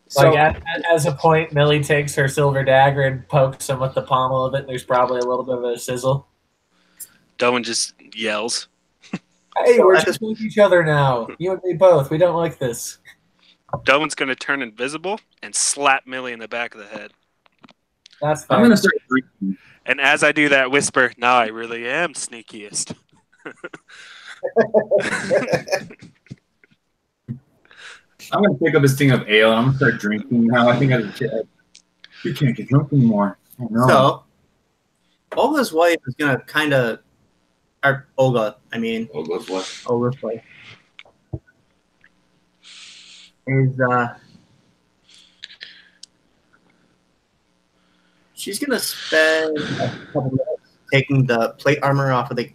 So, Like, as a point, Millie takes her silver dagger and pokes him with the pommel of it. There's probably a little bit of a sizzle. Dovin just yells. Hey, So we're at just with each other now. You and me both. We don't like this. Dovin's going to turn invisible and slap Millie in the back of the head. That's fair. I'm going to start drinking. And as I do that, whisper, now I really am sneakiest. I'm going to pick up this thing of ale and I'm going to start drinking now. I think we can't get drunk anymore. Oh, no. So, Olga's wife is going to kind of... Or Olga, I mean. Olga's what? Olga's wife. Is, she's going to spend a couple minutes taking the plate armor off of the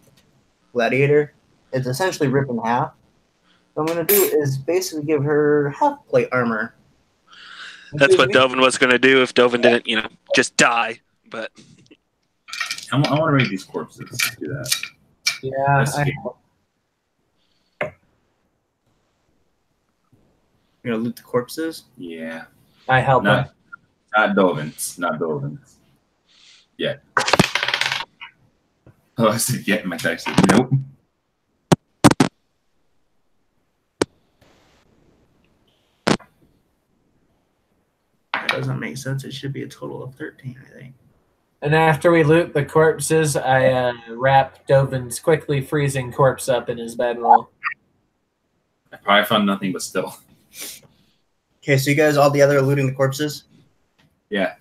gladiator. It's essentially ripped in half. What I'm going to do is basically give her half plate armor. That's what Dovin was going to do if Dovin didn't, just die. But I want to raid these corpses. Let's do that. Yeah. You're going to loot the corpses? Yeah. I help him. Not Dovin's. Not Dovin's. Yeah. Oh, I said yeah in my text. Nope. That doesn't make sense. It should be a total of 13, I think. And after we loot the corpses, I wrap Dovin's quickly freezing corpse up in his bedroll. I probably found nothing, but still. Okay, so you guys all together are looting the corpses? Yeah.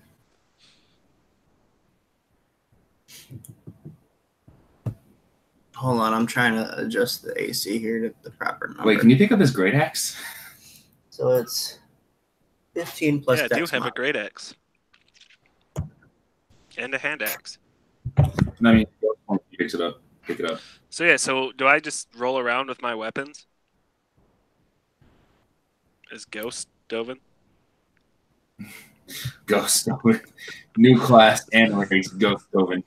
Hold on, I'm trying to adjust the AC here to the proper number. Wait, can you pick up his great axe? So it's 15 plus yeah, I do dex have mod. a great axe. And a hand axe. No, I mean, he picks it up. Pick it up. So yeah, so do I just roll around with my weapons? As Ghost Dovin? Ghost Dovin. New class and race, Ghost Dovin.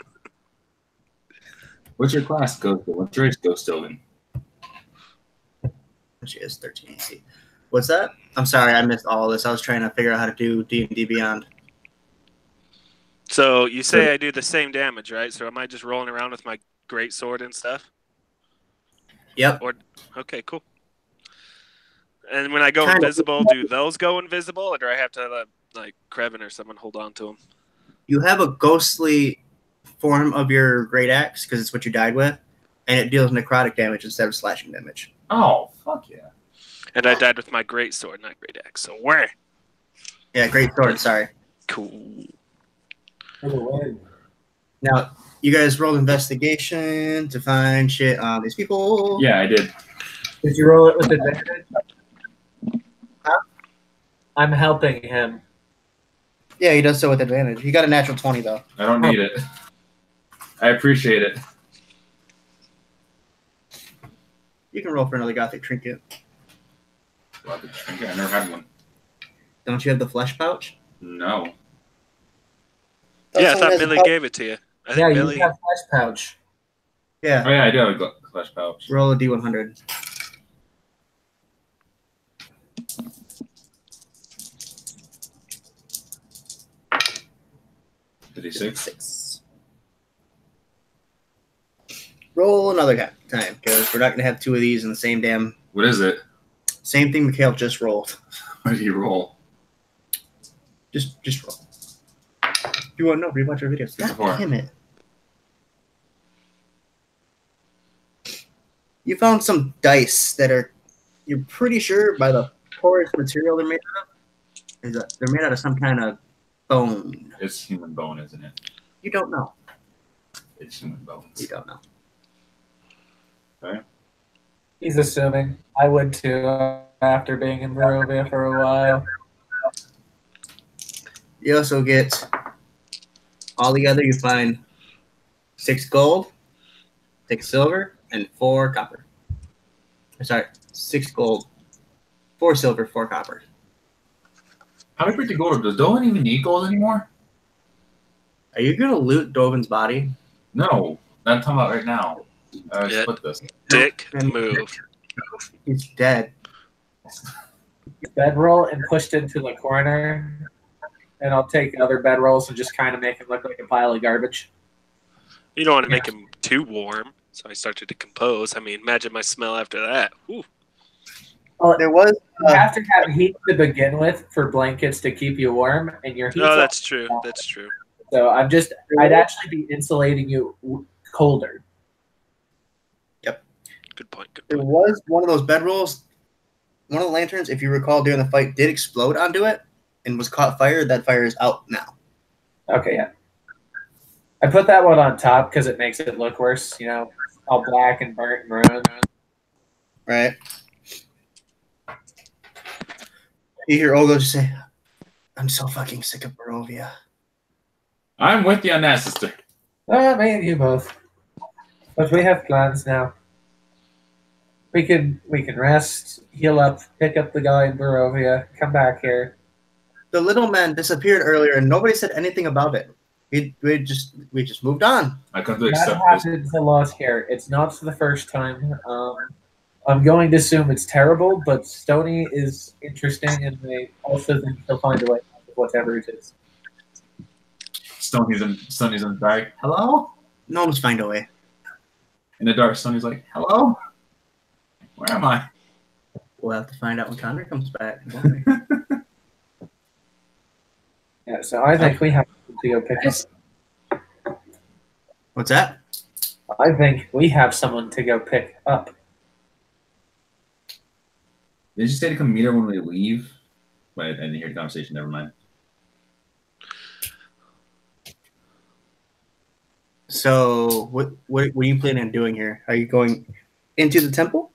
What's your class, Ghost Dovin? What's your race, Ghost Dovin? She has 13 AC. What's that? I'm sorry, I missed all of this. I was trying to figure out how to do D&D Beyond. So you say I do the same damage, right? So am I just rolling around with my great sword and stuff? Yep. Okay, cool. And when I go Kind of. invisible, do those go invisible, or do I have to let like Krevin or someone hold on to them? You have a ghostly form of your great axe because it's what you died with, and it deals necrotic damage instead of slashing damage. Oh, fuck yeah. And I died with my great sword, not great axe. So where? Yeah, great sword. Sorry. Cool. Now, you guys rolled investigation to find shit on these people. Yeah, I did. Did you roll it with advantage? I'm helping him. Yeah, he does so with advantage. He got a natural 20, though. I don't need it. I appreciate it. You can roll for another gothic trinket. Well, I never had one. Don't you have the flesh pouch? No. Yeah, I Someone thought has a Billy pouch. gave it to you. I think Yeah, Billy. you have flesh pouch. Yeah, Oh, yeah, I do have a flesh pouch. roll a d100. Did he 6? 6. Roll another time, because we're not going to have two of these in the same damn... What is it? Same thing Mikhail just rolled. What did he roll? Just roll. If you want to know, rewatch our videos. God 54. damn it. You found some dice that are, you're pretty sure by the porous material they're made out of, they're made out of some kind of bone. It's human bone, isn't it? You don't know. It's human bones. You don't know. Okay. He's assuming. I would too, after being in Barovia for a while. You also get, all together you find 6 gold, 6 silver, and 4 copper. Sorry, 6 gold, 4 silver, 4 copper. How many pretty gold? Does Dolan even need gold anymore? Are you going to loot Dovin's body? No. I'm talking about right now. Yeah. Split this. Dick And- move. He's dead. Bedroll and pushed into the corner. And I'll take other bedrolls and just kind of make him look like a pile of garbage. You don't want to make him too warm, so I start to decompose. I mean, imagine my smell after that. Ooh. Well, There was... you have to have heat to begin with for blankets to keep you warm, and your heat's No, that's true. That's true. So I'd actually be insulating you colder. Good point. Good There point. was one of those bedrolls. One of the lanterns, if you recall, during the fight, did explode onto it and was caught fire. That fire is out now. Okay, yeah. I put that one on top because it makes it look worse, all black and burnt and ruined. Right? You hear Olgo just say, I'm so fucking sick of Barovia. I'm with you on that, sister. Me and you both. But we have plans now. We can rest, heal up, pick up the guy in Barovia, come back here. The little man disappeared earlier and nobody said anything about it. We just moved on. I come to That accept this. happens a lot here. It's not the first time. I'm going to assume it's terrible, but Stony is interesting, and I also think he'll find a way out of whatever it is. Stoney's in the dark. Hello? Gnomes find a way. In the dark, Stoney's like, hello? Where am I? We'll have to find out when Connor comes back. won't we? Yeah, so I think we have to go pick up. What's that? I think we have someone to go pick up. Did you say to come meet her when we leave? Wait, I didn't hear the conversation. Never mind. So, what are you planning on doing here? Are you going into the temple?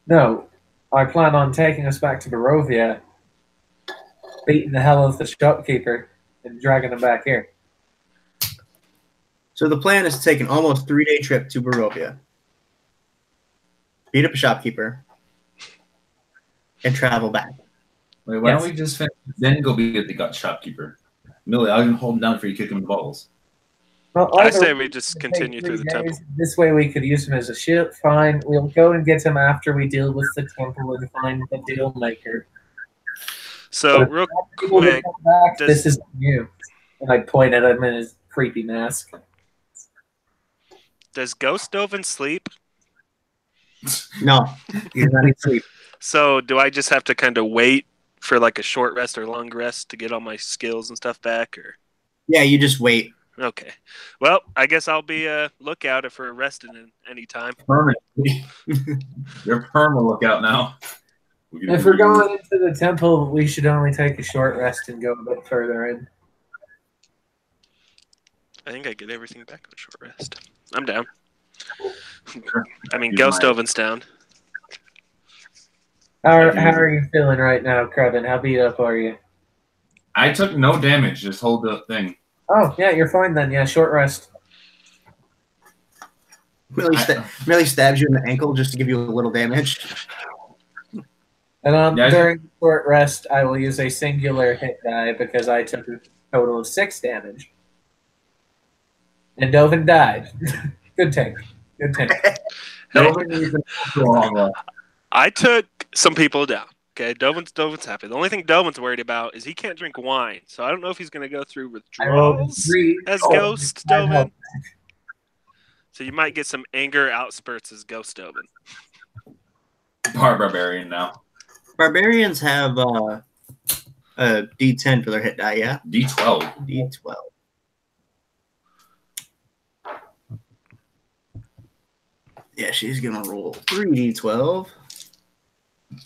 No, I plan on taking us back to Barovia, beating the hell out of the shopkeeper, and dragging him back here. So the plan is to take an almost 3-day trip to Barovia, beat up a shopkeeper, and travel back. Wait, why Yes. don't we just finish, then go be the gut shopkeeper? Millie, I'll even hold him down for you, kick him in the balls. Well, I either say way, we just it'll continue take through the 3 days. temple. This way we could use him as a shield. Fine, we'll go and get him after we deal with the temple and find the deal maker. So, real People that quick, come back, does- this is you. And I point at him in his creepy mask. Does Ghost Dovin sleep? No, he's not asleep. So do I just have to kind of wait for like a short rest or long rest to get all my skills and stuff back, or? Yeah, you just wait. Okay. Well, I guess I'll be a lookout if we're resting in any time. Permanently. You're perma lookout now. If we're going into the temple, we should only take a short rest and go a bit further in. I think I get everything back on a short rest. I'm down. I mean, Use Ghost mine. Oven's down. How are you feeling right now, Krevin? How beat up are you? I took no damage. Just hold the thing. Oh, yeah, you're fine then. Yeah, short rest. Millie stabs you in the ankle just to give you a little damage. And Yeah, during short rest, I will use a singular hit die because I took a total of 6 damage. And Dovin died. Good take. Good take. I took some people down. Okay, Dovin's happy. The only thing Dovin's worried about is he can't drink wine. So I don't know if he's going to go through withdrawals as Ghost Dovin. So you might get some anger outspurts as Ghost Dovin. Barbarian now. Barbarians have a D10 for their hit die, yeah? D12. D12. Yeah, she's going to roll 3D12.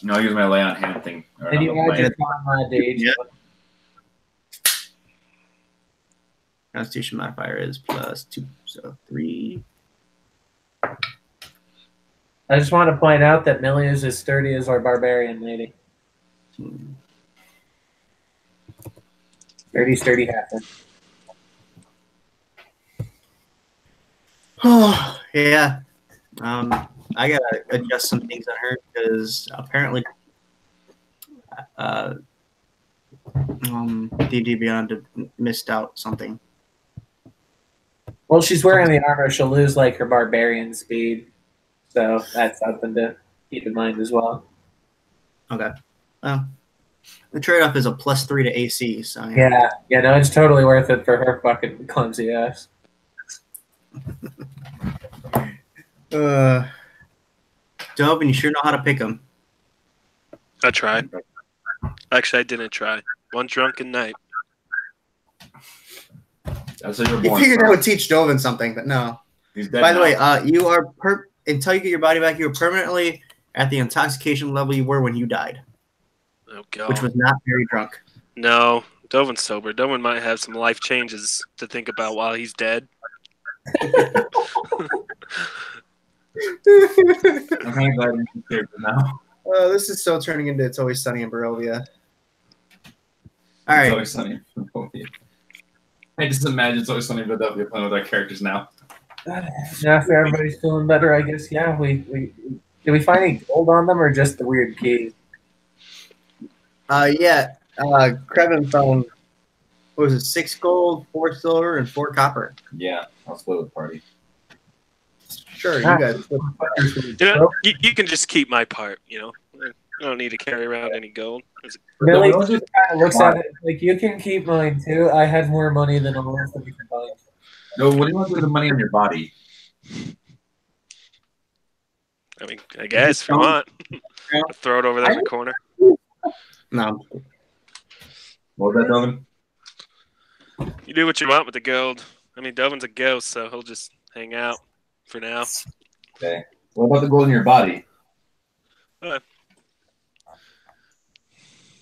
No, I'll use my lay on hand thing. And you add your combat age. Yeah. Constitution modifier is +2, so 3. I just want to point out that Millie is as sturdy as our barbarian lady. Sturdy halfling. Oh, yeah. I gotta adjust some things on her because apparently D&D Beyond missed out something. Well, she's wearing the armor. She'll lose like her barbarian speed. So that's something to keep in mind as well. Okay. Well, the trade-off is a +3 to AC. So Yeah, no, it's totally worth it for her fucking clumsy ass. Dove, you sure know how to pick them. I tried. Actually, I didn't try. One drunken night. That's what you're You born figured for. I would teach Dovin something, but no. He's dead By the now. way, you are until you get your body back, you are permanently at the intoxication level you were when you died, Oh, God. which was not very drunk. No, Dovin's sober. Dovin might have some life changes to think about while he's dead. I'm kind of glad you're here now. This is still turning into It's Always Sunny in Barovia. All It's right. always sunny in Philadelphia. I just imagine It's Always Sunny in Philadelphia playing with our characters now. Now, if everybody's feeling better, I guess. Yeah, did we find any gold on them or just the weird keys? Yeah. Krevin found, what was it, 6 gold, 4 silver, and 4 copper. Yeah, I'll split with the party. Sure, you guys. You know, you can just keep my part, you know. I don't need to carry around any gold. Millie No, just kind of looks at it like, you can keep mine too. I had more money than all of them combined. No, what do you want to do with the money on your body? I mean, I guess if you want. I'll throw it over there in the corner. No. What was that, Dovin? You do what you want with the gold. I mean, Dovin's a ghost, so he'll just hang out for now. Okay. What about the gold in your body?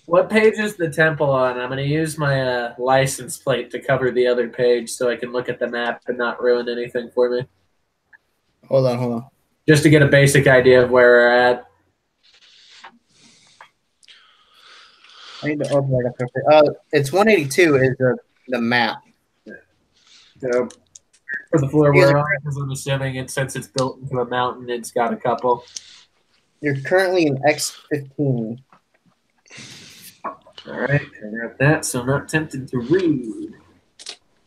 What page is the temple on? I'm going to use my license plate to cover the other page so I can look at the map and not ruin anything for me. Hold on. Just to get a basic idea of where we're at. I need to open that up. It's 182 is the map. So for the floor we're on, because I'm assuming since it's built into a mountain, it's got a couple. You're currently in X15. All right, I got that, so I'm not tempted to read.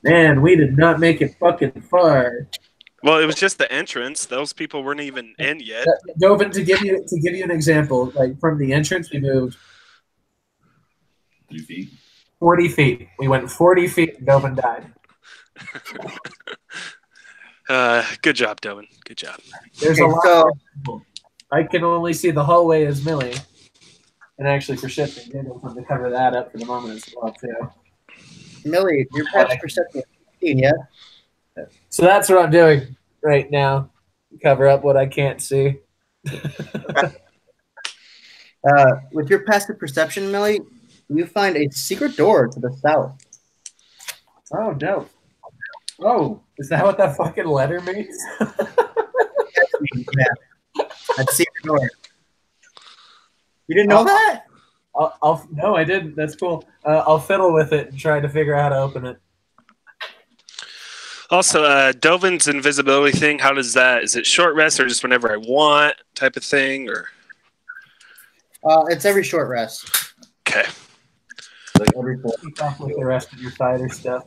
Man, we did not make it fucking far. Well, it was just the entrance. Those people weren't even in yet. Dovin, to give you an example, like from the entrance, we moved 3 feet. 40 feet. We went 40 feet and Dovin died. Good job, Dovan. Good job. There's Okay, a lot so- more people. I can only see the hallway as Millie. And actually, for shifting, I'm going to cover that up for the moment as well, too. Millie, your passive perception is 15, yeah? So that's what I'm doing right now. Cover up what I can't see. With your passive perception, Millie, you find a secret door to the south. Oh, no. Oh, is that what that fucking letter means? Yeah, that secret door. You didn't know that? No, I didn't. That's cool. I'll fiddle with it and try to figure out how to open it. Also, Dovan's invisibility thing, how does that? Is it short rest or just whenever I want type of thing? Or It's every short rest. okay. Like every 4. Keep up with the rest of your fighter stuff.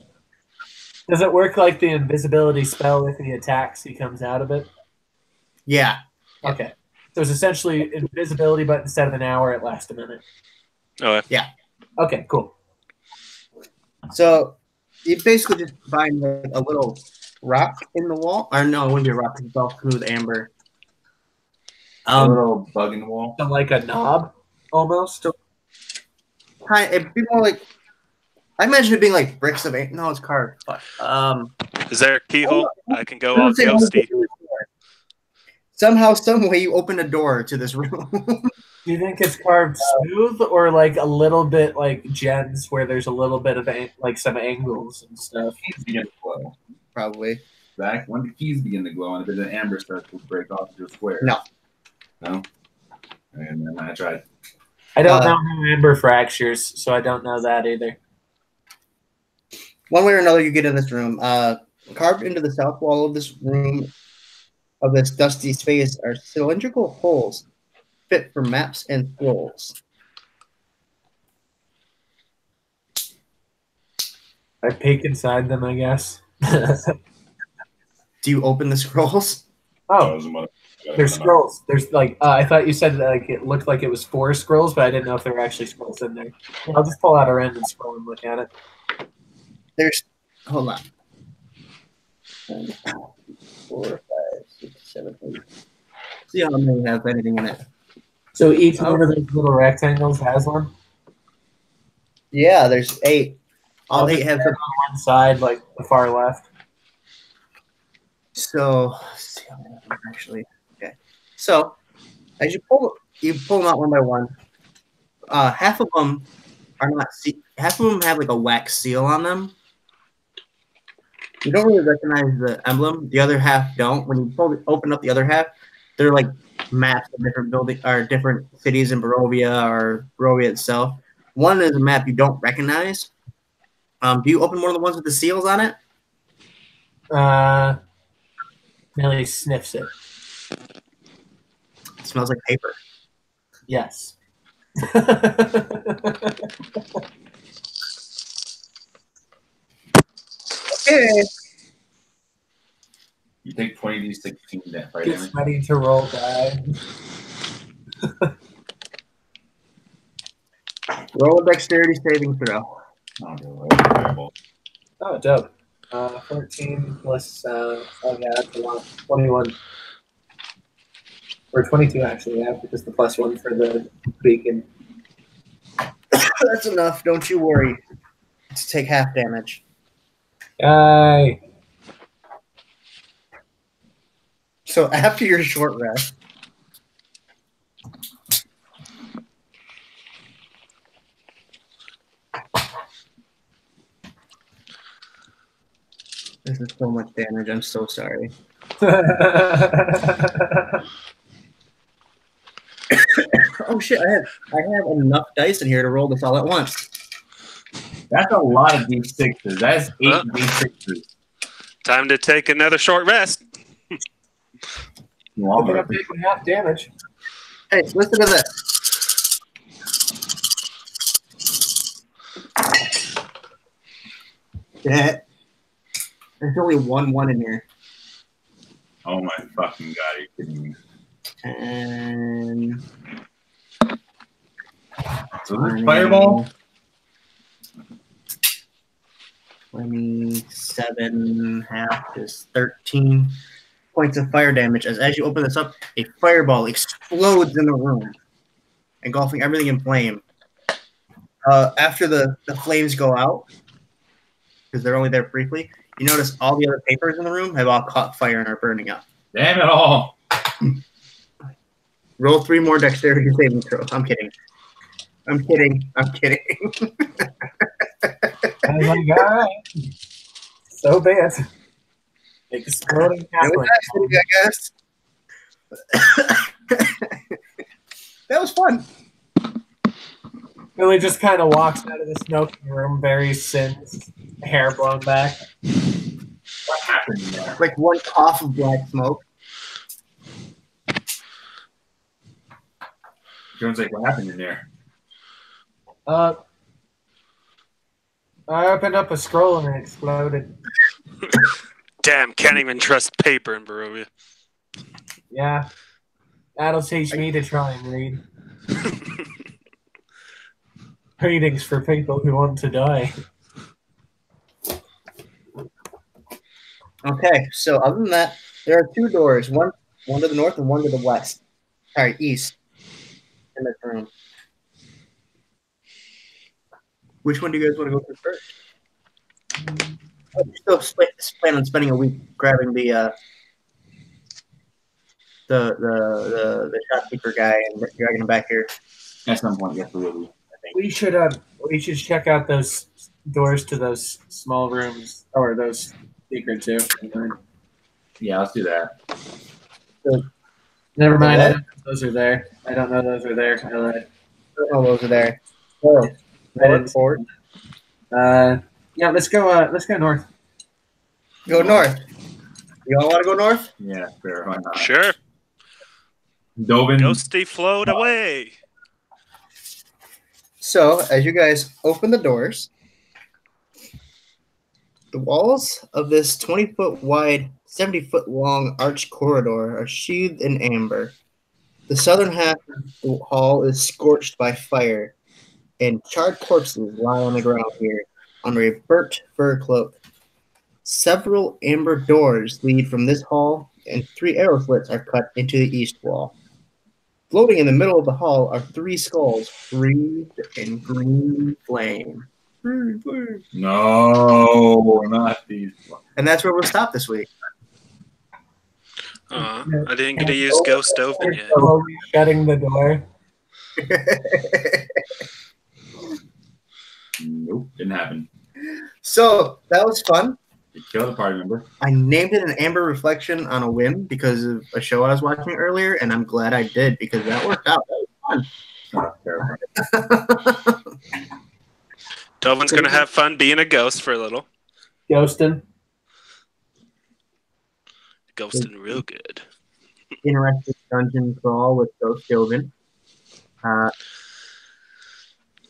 Does it work like the invisibility spell if he attacks, he comes out of it? Yeah. Okay. So it's essentially invisibility, but instead of an hour, it lasts a minute. Oh, Yeah. Okay, cool. So you basically just find like a little rock in the wall. Or no, it wouldn't be a rock. It's all smooth amber. A little bug in the wall. So like a knob, almost? It'd be more like, I imagine it being like bricks of ink. No, it's carved. Fuck. is there a keyhole? I can go all ghosty. Somehow, some way, you open a door to this room. Do you think it's carved smooth or like a little bit like gems where there's a little bit of like some angles and stuff? Keys begin to glow. Probably. Back when the keys begin to glow and a bit of amber starts to break off into a square. No. No? And then I tried. I don't know how amber fractures, so I don't know that either. One way or another, you get in this room. Carved into the south wall of this room, of this dusty space, are cylindrical holes fit for maps and scrolls. I peek inside them, I guess. Do you open the scrolls? Oh, there's scrolls. There's like I thought you said that like it looked like it was 4 scrolls, but I didn't know if there were actually scrolls in there. I'll just pull out a random scroll and look at it. There's, hold on. 4, 5, 6, 7, 8. See how many have anything in it. So each one of those little rectangles has one? Yeah, there's 8. All I'll 8 just have. put it on one side, like the far left. So, let's see how many of them actually. Okay. So, as you pull them out one by one. Half of them are not. Half of them have like a wax seal on them. You don't really recognize the emblem. The other half don't. When you open up the other half, they're like maps of different buildings or different cities in Barovia or Barovia itself. One is a map you don't recognize. Do you open one of the ones with the seals on it? Millie sniffs it. It smells like paper. Yes. Okay. You take 20d16 fire Get damage. ready to roll die. Roll a dexterity saving throw. Oh, that's terrible. Oh, dope. 14 plus, oh yeah, that's a lot. 21. Or 22, actually, yeah, because the plus 1 for the beacon. That's enough. Don't you worry. To take half damage. Yay! So after your short rest, this is so much damage. I'm so sorry. Oh shit! I have enough dice in here to roll this all at once. That's a lot of d6s. That's 8 Huh? d6s. Time to take another short rest. I think I'm taking half damage. Hey, listen to this. Yeah. There's only one in here. Oh my fucking god, are you kidding me? And So this fireball? 27. 7 half is 13 points of fire damage. As you open this up, a fireball explodes in the room, engulfing everything in flame. After the flames go out, because they're only there briefly, you notice all the other papers in the room have all caught fire and are burning up. Damn it all! Roll 3 more dexterity saving throws. I'm kidding. I'm kidding. I'm kidding. Oh my god. So bad. Exploding No halfway. accident, I guess. That was fun. Billy just kind of walks out of the smoking room, very sins, hair blown back. What happened there? Like one cough of black smoke. Jones like, what happened in there? I opened up a scroll and it exploded. Damn, can't even trust paper in Barovia. Yeah. That'll teach me to try and read. Readings for people who want to die. Okay, so other than that, there are 2 doors, one to the north and one to the west. Sorry, east. In this room. Which one do you guys want to go through first? Oh, you still plan on spending a week grabbing the shopkeeper guy and dragging him back here. At some point, yes, we will. We should check out those doors to those small rooms or those secret too. Yeah, let's do that. Never mind. I don't know those are there. I don't know those are there. I lied. Oh, those are there. Oh, I didn't. forward. Yeah, let's go north. Go north. You all want to go north? Yeah, fair. Why not? Sure. Dovin. Ghosty float away. So, as you guys open the doors, the walls of this 20-foot wide, 70-foot long arched corridor are sheathed in amber. The southern half of the hall is scorched by fire, and charred corpses lie on the ground here under a burnt fur cloak. Several amber doors lead from this hall, and 3 arrow slits are cut into the east wall. Floating in the middle of the hall are 3 skulls, wreathed in green flame. No, not these. And that's where we'll stop this week. I didn't get to use Ghost Open yet. Slowly shutting the door. Nope, didn't happen. So, that was fun. You killed the party member. I named it an Amber Reflection on a whim because of a show I was watching earlier, and I'm glad I did because that worked out. That was Oh, terrible. fun. Dovin's going to have fun being a ghost for a little. Ghosting. Ghosting real good. Interesting dungeon crawl with Ghost Joven.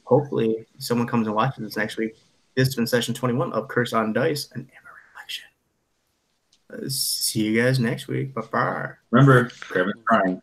Hopefully, someone comes and watches this next week. This has been session 21 of Curse on Dice and Amber Reflection. See you guys next week. Bye-bye. Remember, Kevin's crying.